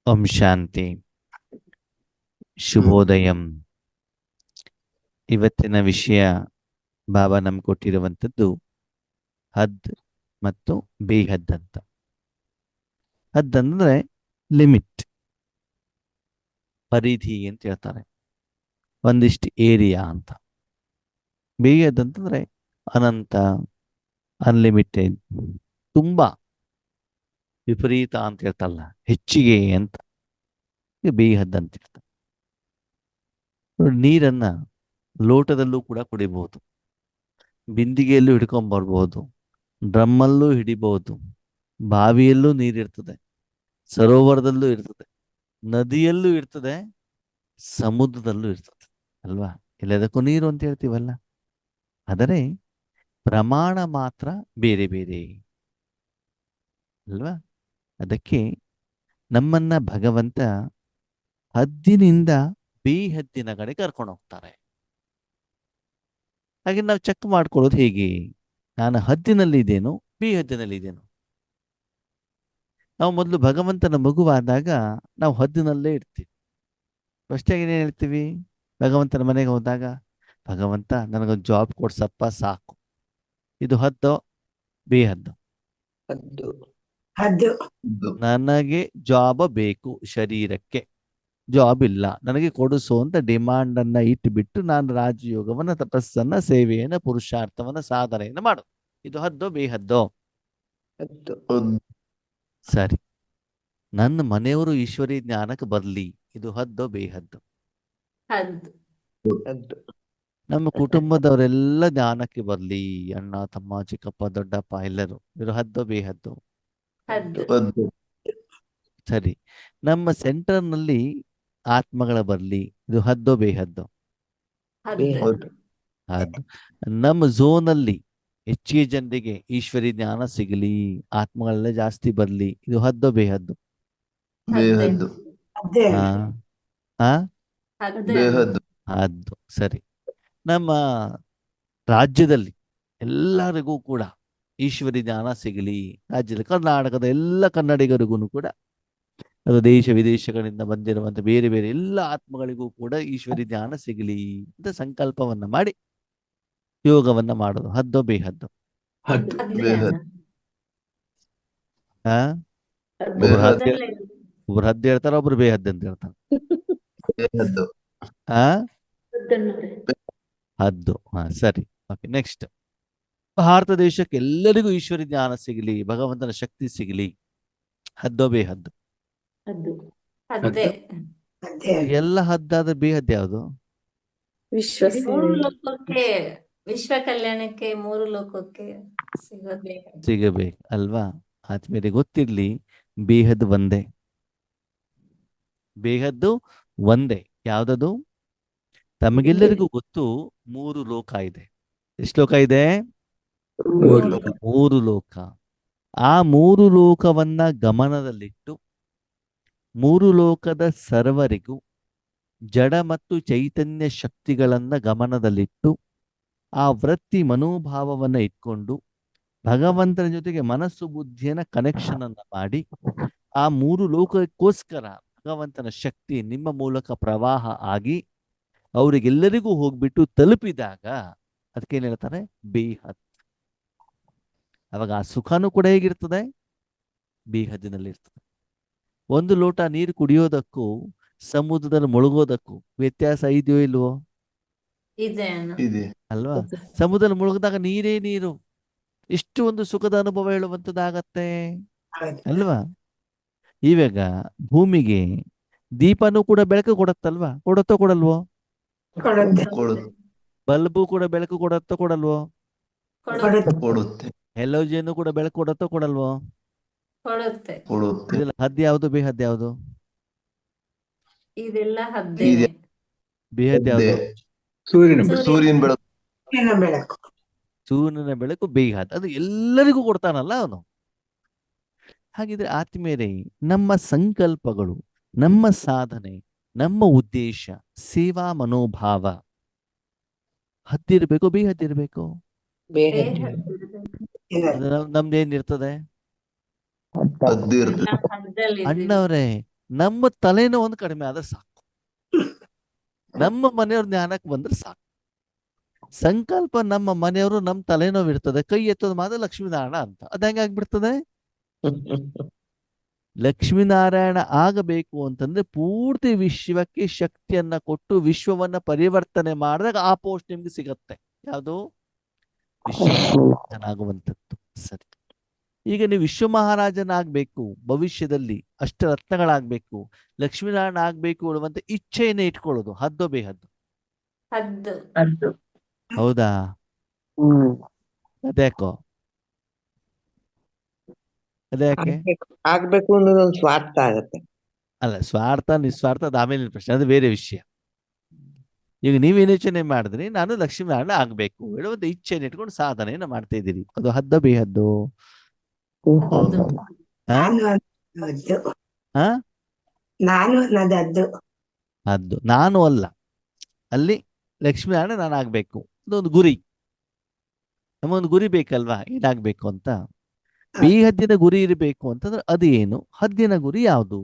ಓಂ ಶಾಂತಿ. ಶುಭೋದಯಂ. ಇವತ್ತಿನ ವಿಷಯ ಬಾಬಾ ನಮ್ಗೆ ಕೊಟ್ಟಿರುವಂಥದ್ದು ಹದ್ ಮತ್ತು ಬೇಹದ್ ಅಂತ. ಹದ್ ಅಂದ್ರೆ ಲಿಮಿಟ್, ಪರಿಧಿ ಅಂತ ಹೇಳ್ತಾರೆ, ಒಂದಿಷ್ಟು ಏರಿಯಾ ಅಂತ. ಬೇಹದ್ ಅಂತಂದ್ರೆ ಅನಂತ, ಅನ್ಲಿಮಿಟೆಡ್, ತುಂಬಾ ವಿಪರೀತ ಅಂತ ಹೇಳ್ತಲ್ಲ, ಹೆಚ್ಚಿಗೆ ಅಂತ. ಬೇಹದ್ ಅಂತ ಹೇಳ್ತಾರೆ. ನೀರನ್ನ ಲೋಟದಲ್ಲೂ ಕೂಡ ಕುಡಿಬಹುದು, ಬಿಂದಿಗೆಯಲ್ಲೂ ಹಿಡ್ಕೊಂಡ್ಬರ್ಬೋದು, ಡ್ರಮ್ಮಲ್ಲೂ ಹಿಡಿಬಹುದು, ಬಾವಿಯಲ್ಲೂ ನೀರಿರ್ತದೆ, ಸರೋವರದಲ್ಲೂ ಇರ್ತದೆ, ನದಿಯಲ್ಲೂ ಇರ್ತದೆ, ಸಮುದ್ರದಲ್ಲೂ ಇರ್ತದೆ ಅಲ್ವಾ. ಎಲ್ಲದಕ್ಕೂ ನೀರು ಅಂತ ಹೇಳ್ತೀವಲ್ಲ. ಆದರೆ ಪ್ರಮಾಣ ಮಾತ್ರ ಬೇರೆ ಬೇರೆ ಅಲ್ವಾ. ಅದಕ್ಕೆ ನಮ್ಮನ್ನ ಭಗವಂತ ಹದ್ದಿನಿಂದ ಬೇಹದ್ದಿನ ಕಡೆ ಕರ್ಕೊಂಡು ಹೋಗ್ತಾರೆ. ಹಾಗೆ ನಾವು ಚೆಕ್ ಮಾಡ್ಕೊಳ್ಳೋದು ಹೇಗೆ, ನಾನು ಹದ್ದಿನಲ್ಲಿ ಇದ್ದೇನು ಬೇಹದ್ದಿನಲ್ಲಿ ಇದ್ದೇನು. ನಾವು ಮೊದಲು ಭಗವಂತನ ಮಗುವಾದಾಗ ನಾವು ಹದ್ದಿನಲ್ಲೇ ಇರ್ತೀವಿ. ಫಸ್ಟಾಗಿ ಏನೇನು ಹೇಳ್ತೀವಿ, ಭಗವಂತನ ಮನೆಗೆ ಹೋದಾಗ, ಭಗವಂತ ನನಗೊಂದು ಜಾಬ್ ಕೊಡ್ಸಪ್ಪ ಸಾಕು. ಇದು ಹದ್ದೋ ಬೇಹದ್ದು? ಹದ್ದು. ಹದ್ದು. ನನಗೆ ಜಾಬ್ ಬೇಕು, ಶರೀರಕ್ಕೆ ಜಾಬ್ ಇಲ್ಲ, ನನಗೆ ಕೊಡಿಸು ಅಂತ ಡಿಮಾಂಡ್ ಅನ್ನ ಇಟ್ಟುಬಿಟ್ಟು ನಾನು ರಾಜಯೋಗವನ್ನ, ತಪಸ್ಸನ್ನ, ಸೇವೆಯನ್ನ, ಪುರುಷಾರ್ಥವನ್ನ, ಸಾಧನೆಯನ್ನ ಮಾಡು. ಇದು ಹದ್ದೋ ಬೇಹದ್ದೋ? ಹದ್ದು. ಸರಿ, ನನ್ನ ಮನೆಯವರು ಈಶ್ವರಿ ಜ್ಞಾನಕ್ಕೆ ಬರ್ಲಿ, ಇದು ಹದ್ದೋ ಬೇಹದ್ದು? ಹದ್ದು. ಹದ್ದು. ನಮ್ಮ ಕುಟುಂಬದವರೆಲ್ಲ ಜ್ಞಾನಕ್ಕೆ ಬರ್ಲಿ, ಅಣ್ಣ ತಮ್ಮ ಚಿಕ್ಕಪ್ಪ ದೊಡ್ಡಪ್ಪ ಎಲ್ಲರೂ, ಇದು ಹದ್ದೋ ಬೇಹದ್ದು? ಹದ್ದು. ಸರಿ, ನಮ್ಮ ಸೆಂಟರ್ನಲ್ಲಿ ಆತ್ಮಗಳ ಬರ್ಲಿ, ಇದು ಹದ್ದೋ ಬೇಹದ್ದು? ಹದ್ದು. ಹದ್ದು. ನಮ್ಮ ಝೋನಲ್ಲಿ ಹೆಚ್ಚಿಗೆ ಜನರಿಗೆ ಈಶ್ವರಿ ಜ್ಞಾನ ಸಿಗಲಿ, ಆತ್ಮಗಳೆಲ್ಲ ಜಾಸ್ತಿ ಬರ್ಲಿ, ಇದು ಹದ್ದೋ ಬೇಹದ್ದು? ಹದ್ದು. ಹದ್ದೇ. ಹಾ ಹಾ ಹದ್ದು. ಹದ್ದು. ಸರಿ, ನಮ್ಮ ರಾಜ್ಯದಲ್ಲಿ ಎಲ್ಲರಿಗೂ ಕೂಡ ಈಶ್ವರಿ ಜ್ಞಾನ ಸಿಗಲಿ, ರಾಜ್ಯದ ಕರ್ನಾಟಕದ ಎಲ್ಲ ಕನ್ನಡಿಗರಿಗೂ ಕೂಡ, ಅದು ದೇಶ ವಿದೇಶಗಳಿಂದ ಬಂದಿರುವಂತ ಬೇರೆ ಬೇರೆ ಎಲ್ಲ ಆತ್ಮಗಳಿಗೂ ಕೂಡ ಈಶ್ವರಿ ಜ್ಞಾನ ಸಿಗಲಿ ಅಂತ ಸಂಕಲ್ಪವನ್ನ ಮಾಡಿ ಯೋಗವನ್ನ ಮಾಡೋದು ಹದ್ದೋ ಬೇಹದ್ದು? ಹಾ ಒಬ್ರು ಹದ್ದು ಹೇಳ್ತಾರ, ಒಬ್ರು ಬೇಹದ್ದು ಅಂತ ಹೇಳ್ತಾರ. ಹಾ ಹದ್ದು. ಹಾ ಸರಿ, ಓಕೆ. ನೆಕ್ಸ್ಟ್, ಭಾರತ ದೇಶಕ್ಕೆ ಎಲ್ಲರಿಗೂ ಈಶ್ವರಿ ಜ್ಞಾನ ಸಿಗಲಿ, ಭಗವಂತನ ಶಕ್ತಿ ಸಿಗಲಿ, ಹದ್ದೋ ಬೇಹದ್ದು? ಹದ್ದೇ. ಹದ್ದೇ. ಎಲ್ಲ ಹದ್ದಾದ್ರೆ ಬೇಹದ್ದು ಯಾವುದು? ಮೂರು ಲೋಕಕ್ಕೆ, ವಿಶ್ವ ಕಲ್ಯಾಣಕ್ಕೆ, ಮೂರು ಲೋಕಕ್ಕೆ ಸಿಗಬೇಕು. ಸಿಗಬೇಕು ಅಲ್ವಾ. ಆದ್ಮೇಲೆ ಗೊತ್ತಿರ್ಲಿ, ಬೇಹದ್ದು ಒಂದೇ, ಬೇಹದ್ದು ಒಂದೇ. ಯಾವ್ದದು? ತಮಗೆಲ್ಲರಿಗೂ ಗೊತ್ತು, ಮೂರು ಲೋಕ ಇದೆ. ಎಷ್ಟು ಲೋಕ ಇದೆ? ಮೂರು ಲೋಕ. ಆ ಮೂರು ಲೋಕವನ್ನ ಗಮನದಲ್ಲಿಟ್ಟು, ಮೂರು ಲೋಕದ ಸರ್ವರಿಗೂ ಜಡ ಮತ್ತು ಚೈತನ್ಯ ಶಕ್ತಿಗಳನ್ನ ಗಮನದಲ್ಲಿಟ್ಟು, ಆ ವೃತ್ತಿ ಮನೋಭಾವವನ್ನ ಇಟ್ಕೊಂಡು ಭಗವಂತನ ಜೊತೆಗೆ ಮನಸ್ಸು ಬುದ್ಧಿಯನ್ನ ಕನೆಕ್ಷನ್ ಅನ್ನ ಮಾಡಿ, ಆ ಮೂರು ಲೋಕಕ್ಕೋಸ್ಕರ ಭಗವಂತನ ಶಕ್ತಿ ನಿಮ್ಮ ಮೂಲಕ ಪ್ರವಾಹ ಆಗಿ ಅವರಿಗೆಲ್ಲರಿಗೂ ಹೋಗ್ಬಿಟ್ಟು ತಲುಪಿದಾಗ ಅದಕ್ಕೇನ್ ಹೇಳ್ತಾರೆ? ಬೇಹದ್. ಅವಾಗ ಆ ಸುಖನೂ ಕೂಡ ಹೇಗಿರ್ತದೆ? ಬೇಹದ್ದಿನಲ್ಲಿ ಇರ್ತದೆ. ಒಂದು ಲೋಟ ನೀರು ಕುಡಿಯೋದಕ್ಕೂ ಸಮುದ್ರದಲ್ಲಿ ಮುಳುಗೋದಕ್ಕೂ ವ್ಯತ್ಯಾಸ ಇದೆಯೋ ಇಲ್ವೋ? ಇದೆ ಅಲ್ವಾ. ಸಮುದ್ರದಲ್ಲಿ ಮುಳುಗಿದಾಗ ನೀರೇ ನೀರು, ಇಷ್ಟು ಒಂದು ಸುಖದ ಅನುಭವ ಹೇಳುವಂಥದ್ದಾಗತ್ತೆ ಅಲ್ವಾ. ಇವಾಗ ಭೂಮಿಗೆ ದೀಪನೂ ಕೂಡ ಬೆಳಕು ಕೊಡತ್ತಲ್ವಾ? ಕೊಡತ್ತೋ ಕೊಡಲ್ವೋ? ಬಲ್ಬು ಕೂಡ ಬೆಳಕು ಕೊಡತ್ತೋ ಕೊಡಲ್ವೋ? ಹೆಲೋಜಿಯನ್ನು ಕೂಡ ಬೆಳಕು ಕೊಡತ್ತೋ ಕೊಡಲ್ವೋ? ಇದೆಲ್ಲ ಹದ್ದು ಯಾವುದು ಬೇಹದ್ದು ಯಾವುದು? ಇದೆಲ್ಲ ಹದ್ದೇನೆ. ಬೇಹದ್ದು ಯಾವುದು? ಸೂರ್ಯನ ಬೆಳಕು. ಸೂರ್ಯನ ಬೆಳಕು ಬೇಹದ್. ಅದು ಎಲ್ಲರಿಗೂ ಕೊಡ್ತಾನಲ್ಲ ಅವನು. ಹಾಗಿದ್ರೆ ಆತ್ಮೀಯರೇ, ನಮ್ಮ ಸಂಕಲ್ಪಗಳು, ನಮ್ಮ ಸಾಧನೆ, ನಮ್ಮ ಉದ್ದೇಶ, ಸೇವಾ ಮನೋಭಾವ ಹದ್ದಿರ್ಬೇಕು ಬೇಹದ್ದಿರ್ಬೇಕು? ನಮ್ದೇನಿರ್ತದೆ? ಹದ್ದಲ್ಲಿ ಅಣ್ಣವ್ರೆ, ನಮ್ಮ ತಲೆನೋ ಒಂದು ಕಡಿಮೆ ಆದ್ರೆ ಸಾಕು, ನಮ್ಮ ಮನೆಯವ್ರ ಜ್ಞಾನಕ್ಕೆ ಬಂದ್ರೆ ಸಾಕು. ಸಂಕಲ್ಪ ನಮ್ಮ ಮನೆಯವರು ನಮ್ಮ ತಲೆನೋವು ಇರ್ತದೆ, ಕೈ ಎತ್ತೋದು ಮಾತ್ರ ಲಕ್ಷ್ಮೀನಾರಾಯಣ ಅಂತ. ಅದ ಹೆಂಗಾಗ್ಬಿಡ್ತದೆ? ಲಕ್ಷ್ಮೀನಾರಾಯಣ ಆಗಬೇಕು ಅಂತಂದ್ರೆ ಪೂರ್ತಿ ವಿಶ್ವಕ್ಕೆ ಶಕ್ತಿಯನ್ನ ಕೊಟ್ಟು ವಿಶ್ವವನ್ನ ಪರಿವರ್ತನೆ ಮಾಡಿದಾಗ ಆ ಪೋಸ್ಟ್ ನಿಮ್ಗೆ ಸಿಗತ್ತೆ. ಯಾವುದು? ವಿಶ್ವನಾಗುವಂಥದ್ದು. ಸರಿ, ಈಗ ನೀವು ವಿಶ್ವ ಮಹಾರಾಜನಾಗ್ಬೇಕು, ಭವಿಷ್ಯದಲ್ಲಿ ಅಷ್ಟರತ್ನಗಳಾಗ್ಬೇಕು, ಲಕ್ಷ್ಮೀನಾರಾಯಣ ಆಗ್ಬೇಕು ಅನ್ನುವಂತ ಇಚ್ಛೆಯನ್ನೇ ಇಟ್ಕೊಳ್ಳೋದು ಹದ್ದೋ ಬೇಹದ್ದು? ಹದ್ದು. ಹೌದಾ? ಅದ್ಯಾಕೋ? ಅದ್ಯಾಕೆ? ಆಗ್ಬೇಕು ಅನ್ನೋದು ಒಂದು ಸ್ವಾರ್ಥ ಆಗತ್ತೆ. ಅಲ್ಲ, ಸ್ವಾರ್ಥ ನಿಸ್ವಾರ್ಥ ಅದು ಆಮೇಲಿನ ಪ್ರಶ್ನೆ, ಅದು ಬೇರೆ ವಿಷಯ. ಈಗ ನೀವೇನು ಯೋಚನೆ ಮಾಡಿದ್ರಿ, ನಾನು ಲಕ್ಷ್ಮೀನಾರಾಯಣ ಆಗ್ಬೇಕು ಹೇಳುವಂತ ಇಚ್ಛೆಯನ್ನು ಇಟ್ಕೊಂಡು ಸಾಧನೆಯನ್ನ ಮಾಡ್ತಾ ಇದ್ದೀರಿ. ಅದು ಹದ್ದ ಬೇಹದ್ದು? ನಾನು ಅನ್ನೋದದ್ದು ಹದ್ದು. ನಾನು ಅಲ್ಲ, ಅಲ್ಲಿ ಲಕ್ಷ್ಮೀನಾರಾಯಣ ನಾನು ಆಗ್ಬೇಕು, ಅದೊಂದು ಗುರಿ. ನಮಗೊಂದು ಗುರಿ ಬೇಕಲ್ವಾ, ಏನಾಗ್ಬೇಕು ಅಂತ. ಬೇಹದ್ದಿನ ಗುರಿ ಇರಬೇಕು ಅಂತಂದ್ರೆ ಅದು ಏನು? ಹದ್ದಿನ ಗುರಿ ಯಾವುದು?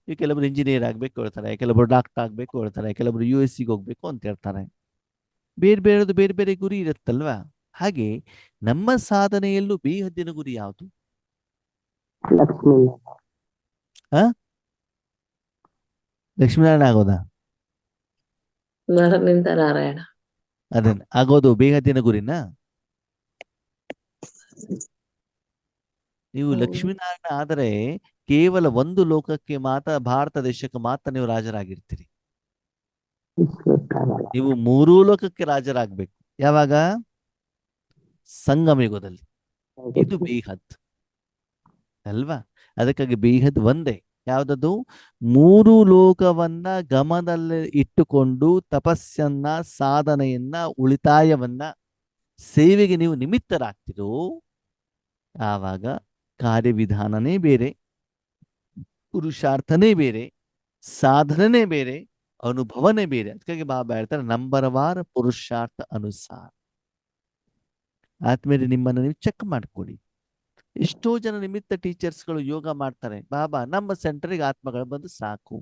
ಈಗ ಕೆಲವರು ಇಂಜಿನಿಯರ್ ಆಗ್ಬೇಕು ಹೇಳ್ತಾರೆ, ಕೆಲವರು ಡಾಕ್ಟರ್ ಆಗ್ಬೇಕು ಹೇಳ್ತಾರೆ, ಕೆಲವರು US ಗೆ ಹೋಗ್ಬೇಕು ಅಂತ ಹೇಳ್ತಾರೆ. ಬೇರೆ ಬೇರೆದು ಬೇರೆ ಬೇರೆ ಗುರಿ ಇರುತ್ತಲ್ವಾ. ಹಾಗೆ ನಮ್ಮ ಸಾಧನೆಯಲ್ಲೂ ಬೇಹದ್ದಿನ ಗುರಿ ಯಾವುದು? ಲಕ್ಷ್ಮೀನಾರಾಯಣ ಆಗೋದಾ? ನಾರಾಯಣ. ಅದನ್ನ ಆಗೋದು ಬೇಹದ್ದಿನ ಗುರಿನ? ನೀವು ಲಕ್ಷ್ಮೀನಾರಾಯಣ ಆದರೆ ಕೇವಲ ಒಂದು ಲೋಕಕ್ಕೆ ಮಾತ್ರ, ಭಾರತ ದೇಶಕ್ಕೆ ಮಾತ್ರ ನೀವು ರಾಜರಾಗಿರ್ತೀರಿ. ನೀವು 3 ಲೋಕಕ್ಕೆ ರಾಜರಾಗ್ಬೇಕು. ಯಾವಾಗ? ಸಂಗಮ ಯುಗದಲ್ಲಿ. ಇದು ಬೇಹದ್ ಅಲ್ವಾ? ಅದಕ್ಕಾಗಿ ಬೇಹದ್ ಒಂದೇ. ಯಾವ್ದದು? 3 ಲೋಕವನ್ನ ಗಮನದಲ್ಲಿ ಇಟ್ಟುಕೊಂಡು ತಪಸ್ಸನ್ನ, ಸಾಧನೆಯನ್ನ, ಉಳಿತಾಯವನ್ನ, ಸೇವೆಗೆ ನೀವು ನಿಮಿತ್ತರಾಗ್ತಿರೋ ಆವಾಗ ಕಾರ್ಯವಿಧಾನನೇ ಬೇರೆ, ಪುರುಷಾರ್ಥನೇ ಬೇರೆ, ಸಾಧನೆ ಬೇರೆ, ಅನುಭವನೇ ಬೇರೆ. ಅದಕ್ಕಾಗಿ ಬಾಬಾ ಹೇಳ್ತಾರೆ ನಂಬರವಾರ ಪುರುಷಾರ್ಥ ಅನುಸಾರ. ಆದ್ಮೇಲೆ ನಿಮ್ಮನ್ನು ನೀವು ಚೆಕ್ ಮಾಡ್ಕೊಳ್ಳಿ. ಎಷ್ಟೋ ಜನ ನಿಮಿತ್ತ ಟೀಚರ್ಸ್ಗಳು ಯೋಗ ಮಾಡ್ತಾರೆ. ಬಾಬಾ ನಮ್ಮ ಸೆಂಟರ್ಗೆ ಆತ್ಮಗಳು ಬಂದು ಸಾಕು,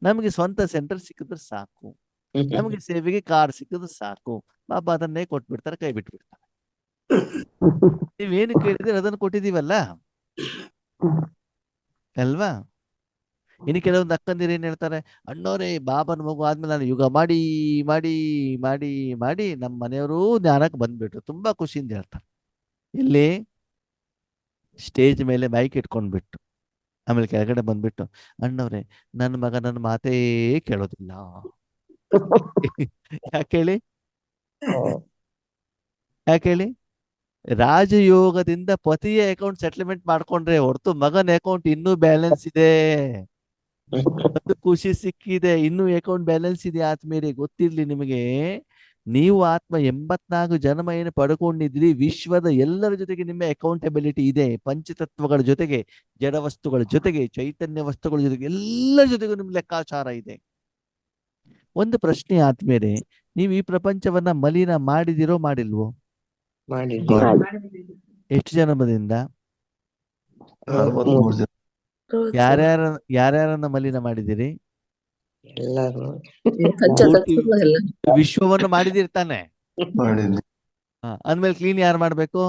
ನಮಗೆ ಸ್ವಂತ ಸೆಂಟರ್ ಸಿಕ್ಕಿದ್ರೆ ಸಾಕು, ನಮಗೆ ಸೇವೆಗೆ ಕಾರ್ ಸಿಕ್ಕಿದ್ರೆ ಸಾಕು. ಬಾಬಾ ಅದನ್ನೇ ಕೊಟ್ಬಿಡ್ತಾರೆ, ಕೈ ಬಿಟ್ಬಿಡ್ತಾರೆ. ನೀವೇನು ಕೇಳಿದ್ರೆ ಅದನ್ನು ಕೊಟ್ಟಿದೀವಲ್ಲ ಅಲ್ವಾ? ಇನ್ನು ಕೆಲವೊಂದು ಅಕ್ಕಂದಿರು ಏನ್ ಹೇಳ್ತಾರೆ, ಅಣ್ಣೋರೇ ಬಾಬನ ಮಗು ಆದ್ಮೇಲೆ ನಾನು ಯೋಗ ಮಾಡಿ ಮಾಡಿ ಮಾಡಿ ಮಾಡಿ ನಮ್ಮ ಮನೆಯವರು ಜ್ಞಾನಕ್ಕೆ ಬಂದ್ಬಿಟ್ರು, ತುಂಬಾ ಖುಷಿಯಿಂದ ಹೇಳ್ತಾರೆ. ಇಲ್ಲಿ ಸ್ಟೇಜ್ ಮೇಲೆ ಮೈಕ್ ಇಟ್ಕೊಂಡ್ಬಿಟ್ಟು ಆಮೇಲೆ ಕೆಳಗಡೆ ಬಂದ್ಬಿಟ್ಟು, ಅಣ್ಣವ್ರೆ ನನ್ನ ಮಗ ನನ್ನ ಮಾತೇ ಕೇಳೋದಿಲ್ಲ. ಯಾಕೇಳಿ? ಯಾಕೇಳಿ? ರಾಜಯೋಗದಿಂದ ಪತಿಯ ಅಕೌಂಟ್ ಸೆಟ್ಲ್ಮೆಂಟ್ ಮಾಡ್ಕೊಂಡ್ರೆ ಹೊರತು ಮಗನ ಅಕೌಂಟ್ ಇನ್ನೂ ಬ್ಯಾಲೆನ್ಸ್ ಇದೆ. ಅದು ಖುಷಿ ಸಿಕ್ಕಿದೆ, ಇನ್ನೂ ಅಕೌಂಟ್ ಬ್ಯಾಲೆನ್ಸ್ ಇದೆ. ಆತ್ಮೀಯರೇ ಗೊತ್ತಿರ್ಲಿ ನಿಮಗೆ, ನೀವು ಆತ್ಮ 84 ಜನ್ಮ ಏನು ಪಡ್ಕೊಂಡಿದ್ರಿ, ವಿಶ್ವದ ಎಲ್ಲರ ಜೊತೆಗೆ ನಿಮ್ಮ ಅಕೌಂಟಬಿಲಿಟಿ ಇದೆ. ಪಂಚತತ್ವಗಳ ಜೊತೆಗೆ, ಜಡ ವಸ್ತುಗಳ ಜೊತೆಗೆ, ಚೈತನ್ಯ ವಸ್ತುಗಳ ಜೊತೆಗೆ, ಎಲ್ಲರ ಜೊತೆಗೂ ನಿಮ್ ಲೆಕ್ಕಾಚಾರ ಇದೆ. ಒಂದು ಪ್ರಶ್ನೆ ಆತ್ಮೀಯರೇ, ನೀವು ಈ ಪ್ರಪಂಚವನ್ನ ಮಲಿನ ಮಾಡಿದಿರೋ ಮಾಡಿಲ್ವೋ? ಎಷ್ಟು ಜನ್ಮದಿಂದ? ಯಾರ್ಯಾರನ್ನ ಮಲಿನ ಮಾಡಿದಿರಿ? ವಿಶ್ವವನ್ನು ಮಾಡಿದಿರಿ ತಾನೆ? ಅಂದ್ಮೇಲೆ ಕ್ಲೀನ್ ಯಾರು ಮಾಡ್ಬೇಕು?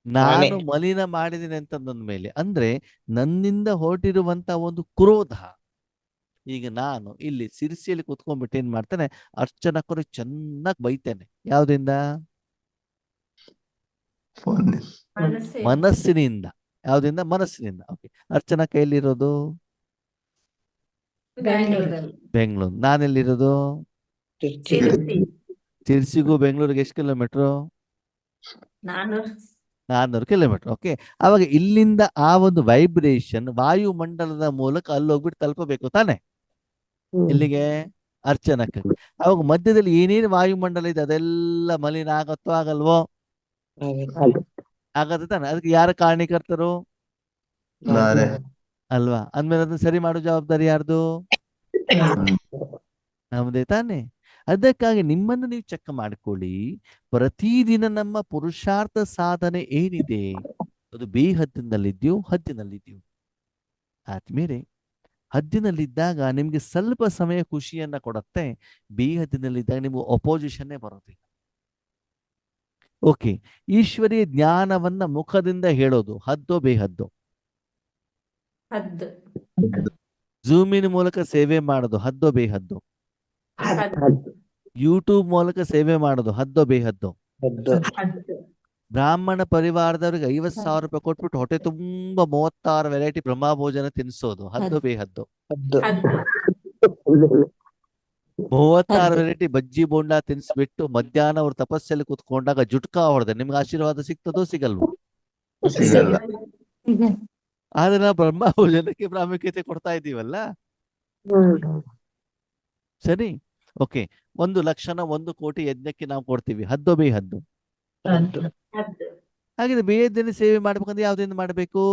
ನಾನು ಮಲಿನ ಮಾಡಿದ್ದೀನಿ ಅಂತಂದ್ಮೇಲೆ ಅಂದ್ರೆ ನನ್ನಿಂದ ಹೊರಟಿರುವಂತ ಒಂದು ಕ್ರೋಧ. ಈಗ ನಾನು ಇಲ್ಲಿ ಸಿರಿಸಿಯಲ್ಲಿ ಕುತ್ಕೊಂಡ್ಬಿಟ್ಟು ಏನ್ ಮಾಡ್ತೇನೆ, ಅರ್ಚನಕ್ಕರು ಚೆನ್ನಾಗಿ ಬೈತೇನೆ. ಯಾವ್ದಿಂದ? ಮನಸ್ಸಿನಿಂದ. ಯಾವ್ದಿಂದ? ಮನಸ್ಸಿನಿಂದ. ಓಕೆ, ಅರ್ಚನಾ ಕೈಯಲ್ಲಿರೋದು ಬೆಂಗಳೂರು. ನಾನೆಲ್ಲಿರೋದು? ತಿರ್ಸಿಗೂ ಬೆಂಗಳೂರಿಗೆ ಎಷ್ಟು ಕಿಲೋಮೀಟ್ರು? 400 ಕಿಲೋಮೀಟರ್. ಓಕೆ, ಅವಾಗ ಇಲ್ಲಿಂದ ಆ ಒಂದು ವೈಬ್ರೇಷನ್ ವಾಯುಮಂಡಲದ ಮೂಲಕ ಅಲ್ಲಿ ಹೋಗ್ಬಿಟ್ಟು ತಲುಪಬೇಕು ತಾನೆ? ಇಲ್ಲಿಗೆ ಅರ್ಚನಕ್ಕೆ. ಅವಾಗ ಮಧ್ಯದಲ್ಲಿ ಏನೇನು ವಾಯುಮಂಡಲ ಇದೆ ಅದೆಲ್ಲ ಮಲಿನ ಆಗತ್ತೋ ಆಗಲ್ವೋ? ಆಗತ್ತೆ ತಾನೆ? ಅದಕ್ಕೆ ಯಾರ ಕಾರಣೀಕರ್ತರು? ಅಲ್ವಾ? ಅಂದ್ಮೇಲೆ ಅದನ್ನ ಸರಿ ಮಾಡೋ ಜವಾಬ್ದಾರಿ ಯಾರ್ದು? ನಮ್ದೇ ತಾನೆ? ಅದಕ್ಕಾಗಿ ನಿಮ್ಮನ್ನು ನೀವು ಚೆಕ್ ಮಾಡ್ಕೊಳ್ಳಿ. ಪ್ರತಿದಿನ ನಮ್ಮ ಪುರುಷಾರ್ಥ ಸಾಧನೆ ಏನಿದೆ ಅದು ಬೇಹದ್ದಿನಲ್ಲಿದ್ಯೋ ಹದ್ದಿನಲ್ಲಿದ್ಯೋ? ಆದ್ಮೇಲೆ ಹದ್ದಿನಲ್ಲಿದ್ದಾಗ ನಿಮ್ಗೆ ಸ್ವಲ್ಪ ಸಮಯ ಖುಷಿಯನ್ನ ಕೊಡುತ್ತೆ. ಬಿ ಹದ್ದಿನಲ್ಲಿದ್ದಾಗ ನಿಮ್ಗೆ ಅಪೋಸಿಷನ್ನೇ ಬರೋದಿಲ್ಲ. ಓಕೆ, ಈಶ್ವರೀಯ ಜ್ಞಾನವನ್ನ ಮುಖದಿಂದ ಹೇಳೋದು ಹದ್ದೋ ಬೇಹದ್ದೋ? ಹದ್ದು. ಝೂಮಿನ ಮೂಲಕ ಸೇವೆ ಮಾಡೋದು ಹದ್ದೋ ಬೇಹದ್ದೋ? ಹದ್ದು. ಯೂಟ್ಯೂಬ್ ಮೂಲಕ ಸೇವೆ ಮಾಡೋದು ಹದ್ದೋ ಬೇಹದ್ದೋ? ಹದ್ದು. ಹದ್ದು. ಬ್ರಾಹ್ಮಣ ಪರಿವಾರದವ್ರಿಗೆ 50,000 ರೂಪಾಯಿ ಕೊಟ್ಬಿಟ್ಟು ಹೊಟ್ಟೆ ತುಂಬಾ 36 ವೆರೈಟಿ ಬ್ರಹ್ಮ ಭೋಜನ ತಿನ್ನಿಸೋದು ಹದ್ದೋ ಬೇಹದ್ದೋ? ಹದ್ದು. ಹದ್ದು. 36 ವೆರೈಟಿ ಬಜ್ಜಿ ಬೋಂಡಾ ತಿನ್ಸ್ಬಿಟ್ಟು ಮಧ್ಯಾಹ್ನ ಅವ್ರು ತಪಸ್ಸಲ್ಲಿ ಕೂತ್ಕೊಂಡಾಗ ಜುಟ್ಕಾ ಹೊಡೆದ ನಿಮ್ಗೆ ಆಶೀರ್ವಾದ ಸಿಗ್ತದೋ ಸಿಗಲ್ವೋ? ಸಿಗಲ್ಲ. ಆದ್ರೆ ನಾವು ಬ್ರಹ್ಮ ಭೋಜನಕ್ಕೆ ಪ್ರಾಮುಖ್ಯತೆ ಕೊಡ್ತಾ ಇದ್ದೀವಲ್ಲ. ಸರಿ, ಓಕೆ. 1,00,000 1,00,00,000 ಯಜ್ಞಕ್ಕೆ ನಾವು ಕೊಡ್ತೀವಿ ಹದ್ದೋ ಬೇಹದ್ದು? ಹದ್ದು. ಹಾಗಿದ್ರೆ ಬೇಹದ್ದಿನ ಸೇವೆ ಮಾಡ್ಬೇಕಂದ್ರೆ ಯಾವ್ದಿಂದ ಮಾಡ್ಬೇಕು?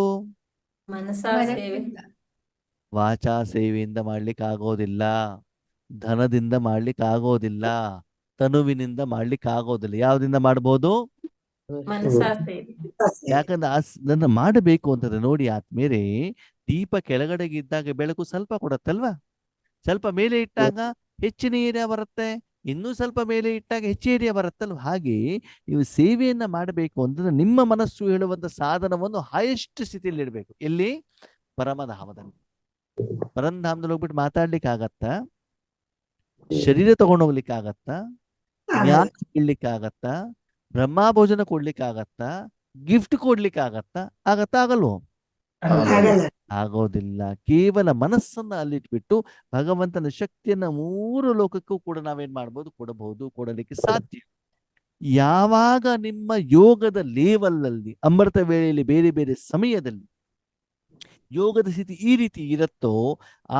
ಮನಸಾ ಸೇವೆ. ವಾಚಾ ಸೇವೆಯಿಂದ ಮಾಡ್ಲಿಕ್ಕೆ ಆಗೋದಿಲ್ಲ, ಧನದಿಂದ ಮಾಡ್ಲಿಕ್ಕೆ ಆಗೋದಿಲ್ಲ, ತನುವಿನಿಂದ ಮಾಡ್ಲಿಕ್ಕೆ ಆಗೋದಿಲ್ಲ. ಯಾವ್ದಿಂದ ಮಾಡ್ಬೋದು? ಮನಸಾ ಸೇವೆ. ಯಾಕಂದ್ರೆ ನನ್ನ ಮಾಡಬೇಕು ಅಂತಂದ್ರೆ ನೋಡಿ ಆದ್ಮೇಲೆ ದೀಪ ಕೆಳಗಡೆಗೆ ಇದ್ದಾಗ ಬೆಳಕು ಸ್ವಲ್ಪ ಕೊಡತ್ತಲ್ವಾ? ಸ್ವಲ್ಪ ಮೇಲೆ ಇಟ್ಟಾಗ ಹೆಚ್ಚಿನ ಏರಿಯಾ ಬರುತ್ತೆ, ಇನ್ನೂ ಸ್ವಲ್ಪ ಮೇಲೆ ಇಟ್ಟಾಗ ಹೆಚ್ಚು ಏರಿಯಾ ಬರುತ್ತಲ್ವ? ಹಾಗೆ ನೀವು ಸೇವೆಯನ್ನ ಮಾಡಬೇಕು ಅಂತಂದ್ರೆ ನಿಮ್ಮ ಮನಸ್ಸು ಹೇಳುವಂತ ಸಾಧನವನ್ನು ಹೈಯೆಸ್ಟ್ ಸ್ಥಿತಿಯಲ್ಲಿ ಇಡಬೇಕು. ಎಲ್ಲಿ? ಪರಮಧಾಮದಲ್ಲಿ. ಪರಂಧಾಮದಲ್ಲಿ ಹೋಗ್ಬಿಟ್ಟು ಮಾತಾಡ್ಲಿಕ್ಕೆ ಆಗತ್ತಾ? ಶರೀರ ತಗೊಂಡೋಗ್ಲಿಕ್ಕೆ ಆಗತ್ತಾ? ಜ್ಞಾನ ಕೊಡ್ಲಿಕ್ಕೆ ಆಗತ್ತಾ? ಬ್ರಹ್ಮ ಭೋಜನ ಕೊಡ್ಲಿಕ್ಕೆ ಆಗತ್ತಾ? ಗಿಫ್ಟ್ ಕೊಡ್ಲಿಕ್ಕೆ ಆಗತ್ತಾ? ಆಗಲ್ವೋ? ಆಗಲ್ಲ. ಆಗೋದಿಲ್ಲ. ಕೇವಲ ಮನಸ್ಸನ್ನ ಅಲ್ಲಿಟ್ಬಿಟ್ಟು ಭಗವಂತನ ಶಕ್ತಿಯನ್ನ 3 ಲೋಕಕ್ಕೂ ಕೂಡ ನಾವೇನ್ ಮಾಡ್ಬೋದು? ಕೊಡಲಿಕ್ಕೆ ಸಾಧ್ಯ. ಯಾವಾಗ ನಿಮ್ಮ ಯೋಗದ ಲೇವಲ್ ಅಲ್ಲಿ ಅಮೃತ ವೇಳೆಯಲ್ಲಿ ಬೇರೆ ಬೇರೆ ಸಮಯದಲ್ಲಿ ಯೋಗದ ಸ್ಥಿತಿ ಈ ರೀತಿ ಇರುತ್ತೋ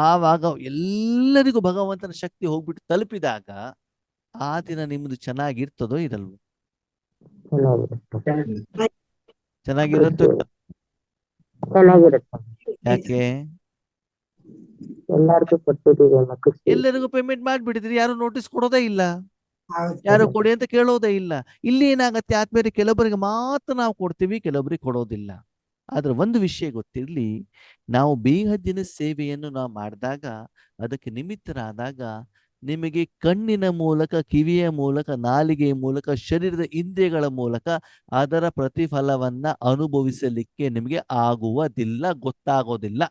ಆವಾಗ ಎಲ್ಲರಿಗೂ ಭಗವಂತನ ಶಕ್ತಿ ಹೋಗ್ಬಿಟ್ಟು ತಲುಪಿದಾಗ ಆ ದಿನ ನಿಮ್ದು ಚೆನ್ನಾಗಿರ್ತದೋ ಇರಲ್ವೋ? ಚೆನ್ನಾಗಿರುತ್ತೋ? ಯಾಕೆ? ಎಲ್ಲರಿಗೂ ಪೇಮೆಂಟ್ ಮಾಡ್ಬಿಟ್ಟಿದ್ರಿ, ಯಾರು ನೋಟಿಸ್ ಕೊಡೋದೇ ಇಲ್ಲ, ಯಾರು ಕೊಡಿ ಅಂತ ಕೇಳೋದೇ ಇಲ್ಲ. ಇಲ್ಲಿ ಏನಾಗತ್ತೆ ಆದ್ಮೇಲೆ ಕೆಲವೊಬ್ಬರಿಗೆ ಮಾತ್ರ ನಾವು ಕೊಡ್ತೀವಿ, ಕೆಲವೊಬ್ಬರಿಗೆ ಕೊಡೋದಿಲ್ಲ. ಆದ್ರೆ ಒಂದು ವಿಷಯ ಗೊತ್ತಿರ್ಲಿ, ನಾವು ಬೇಹದ್ದಿನ ಸೇವೆಯನ್ನು ನಾವು ಮಾಡಿದಾಗ ಅದಕ್ಕೆ ನಿಮಿತ್ತರಾದಾಗ ನಿಮಗೆ ಕಣ್ಣಿನ ಮೂಲಕ, ಕಿವಿಯ ಮೂಲಕ, ನಾಲಿಗೆಯ ಮೂಲಕ, ಶರೀರದ ಇಂದ್ರಿಯಗಳ ಮೂಲಕ ಅದರ ಪ್ರತಿಫಲವನ್ನ ಅನುಭವಿಸಲಿಕ್ಕೆ ನಿಮಗೆ ಆಗುವುದಿಲ್ಲ, ಗೊತ್ತಾಗೋದಿಲ್ಲ.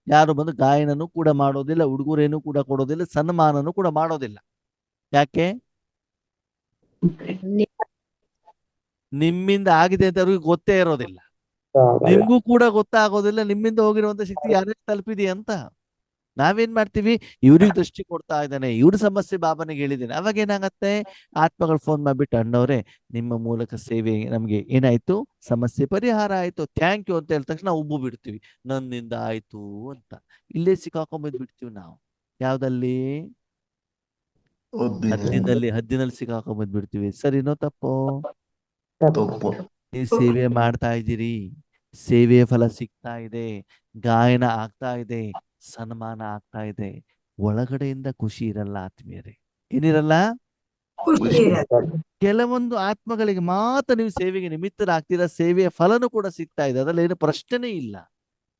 ಯಾರು ಬಂದು ಗಾಯನನು ಕೂಡ ಮಾಡೋದಿಲ್ಲ, ಉಡುಗೊರೆಯನ್ನು ಕೂಡ ಕೊಡೋದಿಲ್ಲ, ಸನ್ಮಾನನು ಕೂಡ ಮಾಡೋದಿಲ್ಲ. ಯಾಕೆ? ನಿಮ್ಮಿಂದ ಆಗಿದೆ ಅಂತ ಅವ್ರಿಗೆ ಗೊತ್ತೇ ಇರೋದಿಲ್ಲ, ನಿಮ್ಗೂ ಕೂಡ ಗೊತ್ತಾಗೋದಿಲ್ಲ ನಿಮ್ಮಿಂದ ಹೋಗಿರುವಂತ ಶಕ್ತಿ ಯಾರ್ಯಾರು ತಲುಪಿದೆ ಅಂತ. ನಾವೇನ್ ಮಾಡ್ತೀವಿ? ಇವ್ರಿಗೆ ದೃಷ್ಟಿ ಕೊಡ್ತಾ ಇದ್ದಾನೆ, ಇವ್ರ ಸಮಸ್ಯೆ ಬಾಬನಿಗೆ ಹೇಳಿದ್ದೇನೆ. ಅವಾಗ ಏನಾಗತ್ತೆ? ಆತ್ಮಗಳು ಫೋನ್ ಮಾಡ್ಬಿಟ್ಟು ಅಣ್ಣವ್ರೆ ನಿಮ್ಮ ಮೂಲಕ ಸೇವೆ ನಮ್ಗೆ ಏನಾಯ್ತು, ಸಮಸ್ಯೆ ಪರಿಹಾರ ಆಯ್ತು, ಥ್ಯಾಂಕ್ ಯು ಅಂತ ಹೇಳಿದ ತಕ್ಷಣ ಉಬ್ಬು ಬಿಡ್ತೀವಿ, ನನ್ನಿಂದ ಆಯ್ತು ಅಂತ. ಇಲ್ಲೇ ಸಿಕ್ಕಾಕೊಂಡ್ ಬಿಡ್ತೀವಿ ನಾವು. ಯಾವ್ದಲ್ಲಿ? ಹದ್ದಿನಲ್ಲಿ ಸಿಕ್ಕಾಕೊಂಡ್ ಬಿಡ್ತೀವಿ. ಸರಿನೋ ತಪ್ಪೋ? ನೀವು ಸೇವೆ ಮಾಡ್ತಾ ಇದ್ದೀರಿ, ಸೇವೆಯ ಫಲ ಸಿಗ್ತಾ ಇದೆ, ಗಾಯನ ಆಗ್ತಾ ಇದೆ, ಸನ್ಮಾನ ಆಗ್ತಾ ಇದೆ, ಒಳಗಡೆಯಿಂದ ಖುಷಿ ಇರಲ್ಲ ಆತ್ಮೀಯರೇ. ಏನಿರಲ್ಲ? ಕೆಲವೊಂದು ಆತ್ಮಗಳಿಗೆ ಮಾತ್ರ ನೀವು ಸೇವೆಗೆ ನಿಮಿತ್ತರಾಗ್ತೀರಾ, ಸೇವೆಯ ಫಲನೂ ಕೂಡ ಸಿಗ್ತಾ ಇದೆ, ಅದ್ರಲ್ಲಿ ಏನು ಪ್ರಶ್ನೆನೇ ಇಲ್ಲ.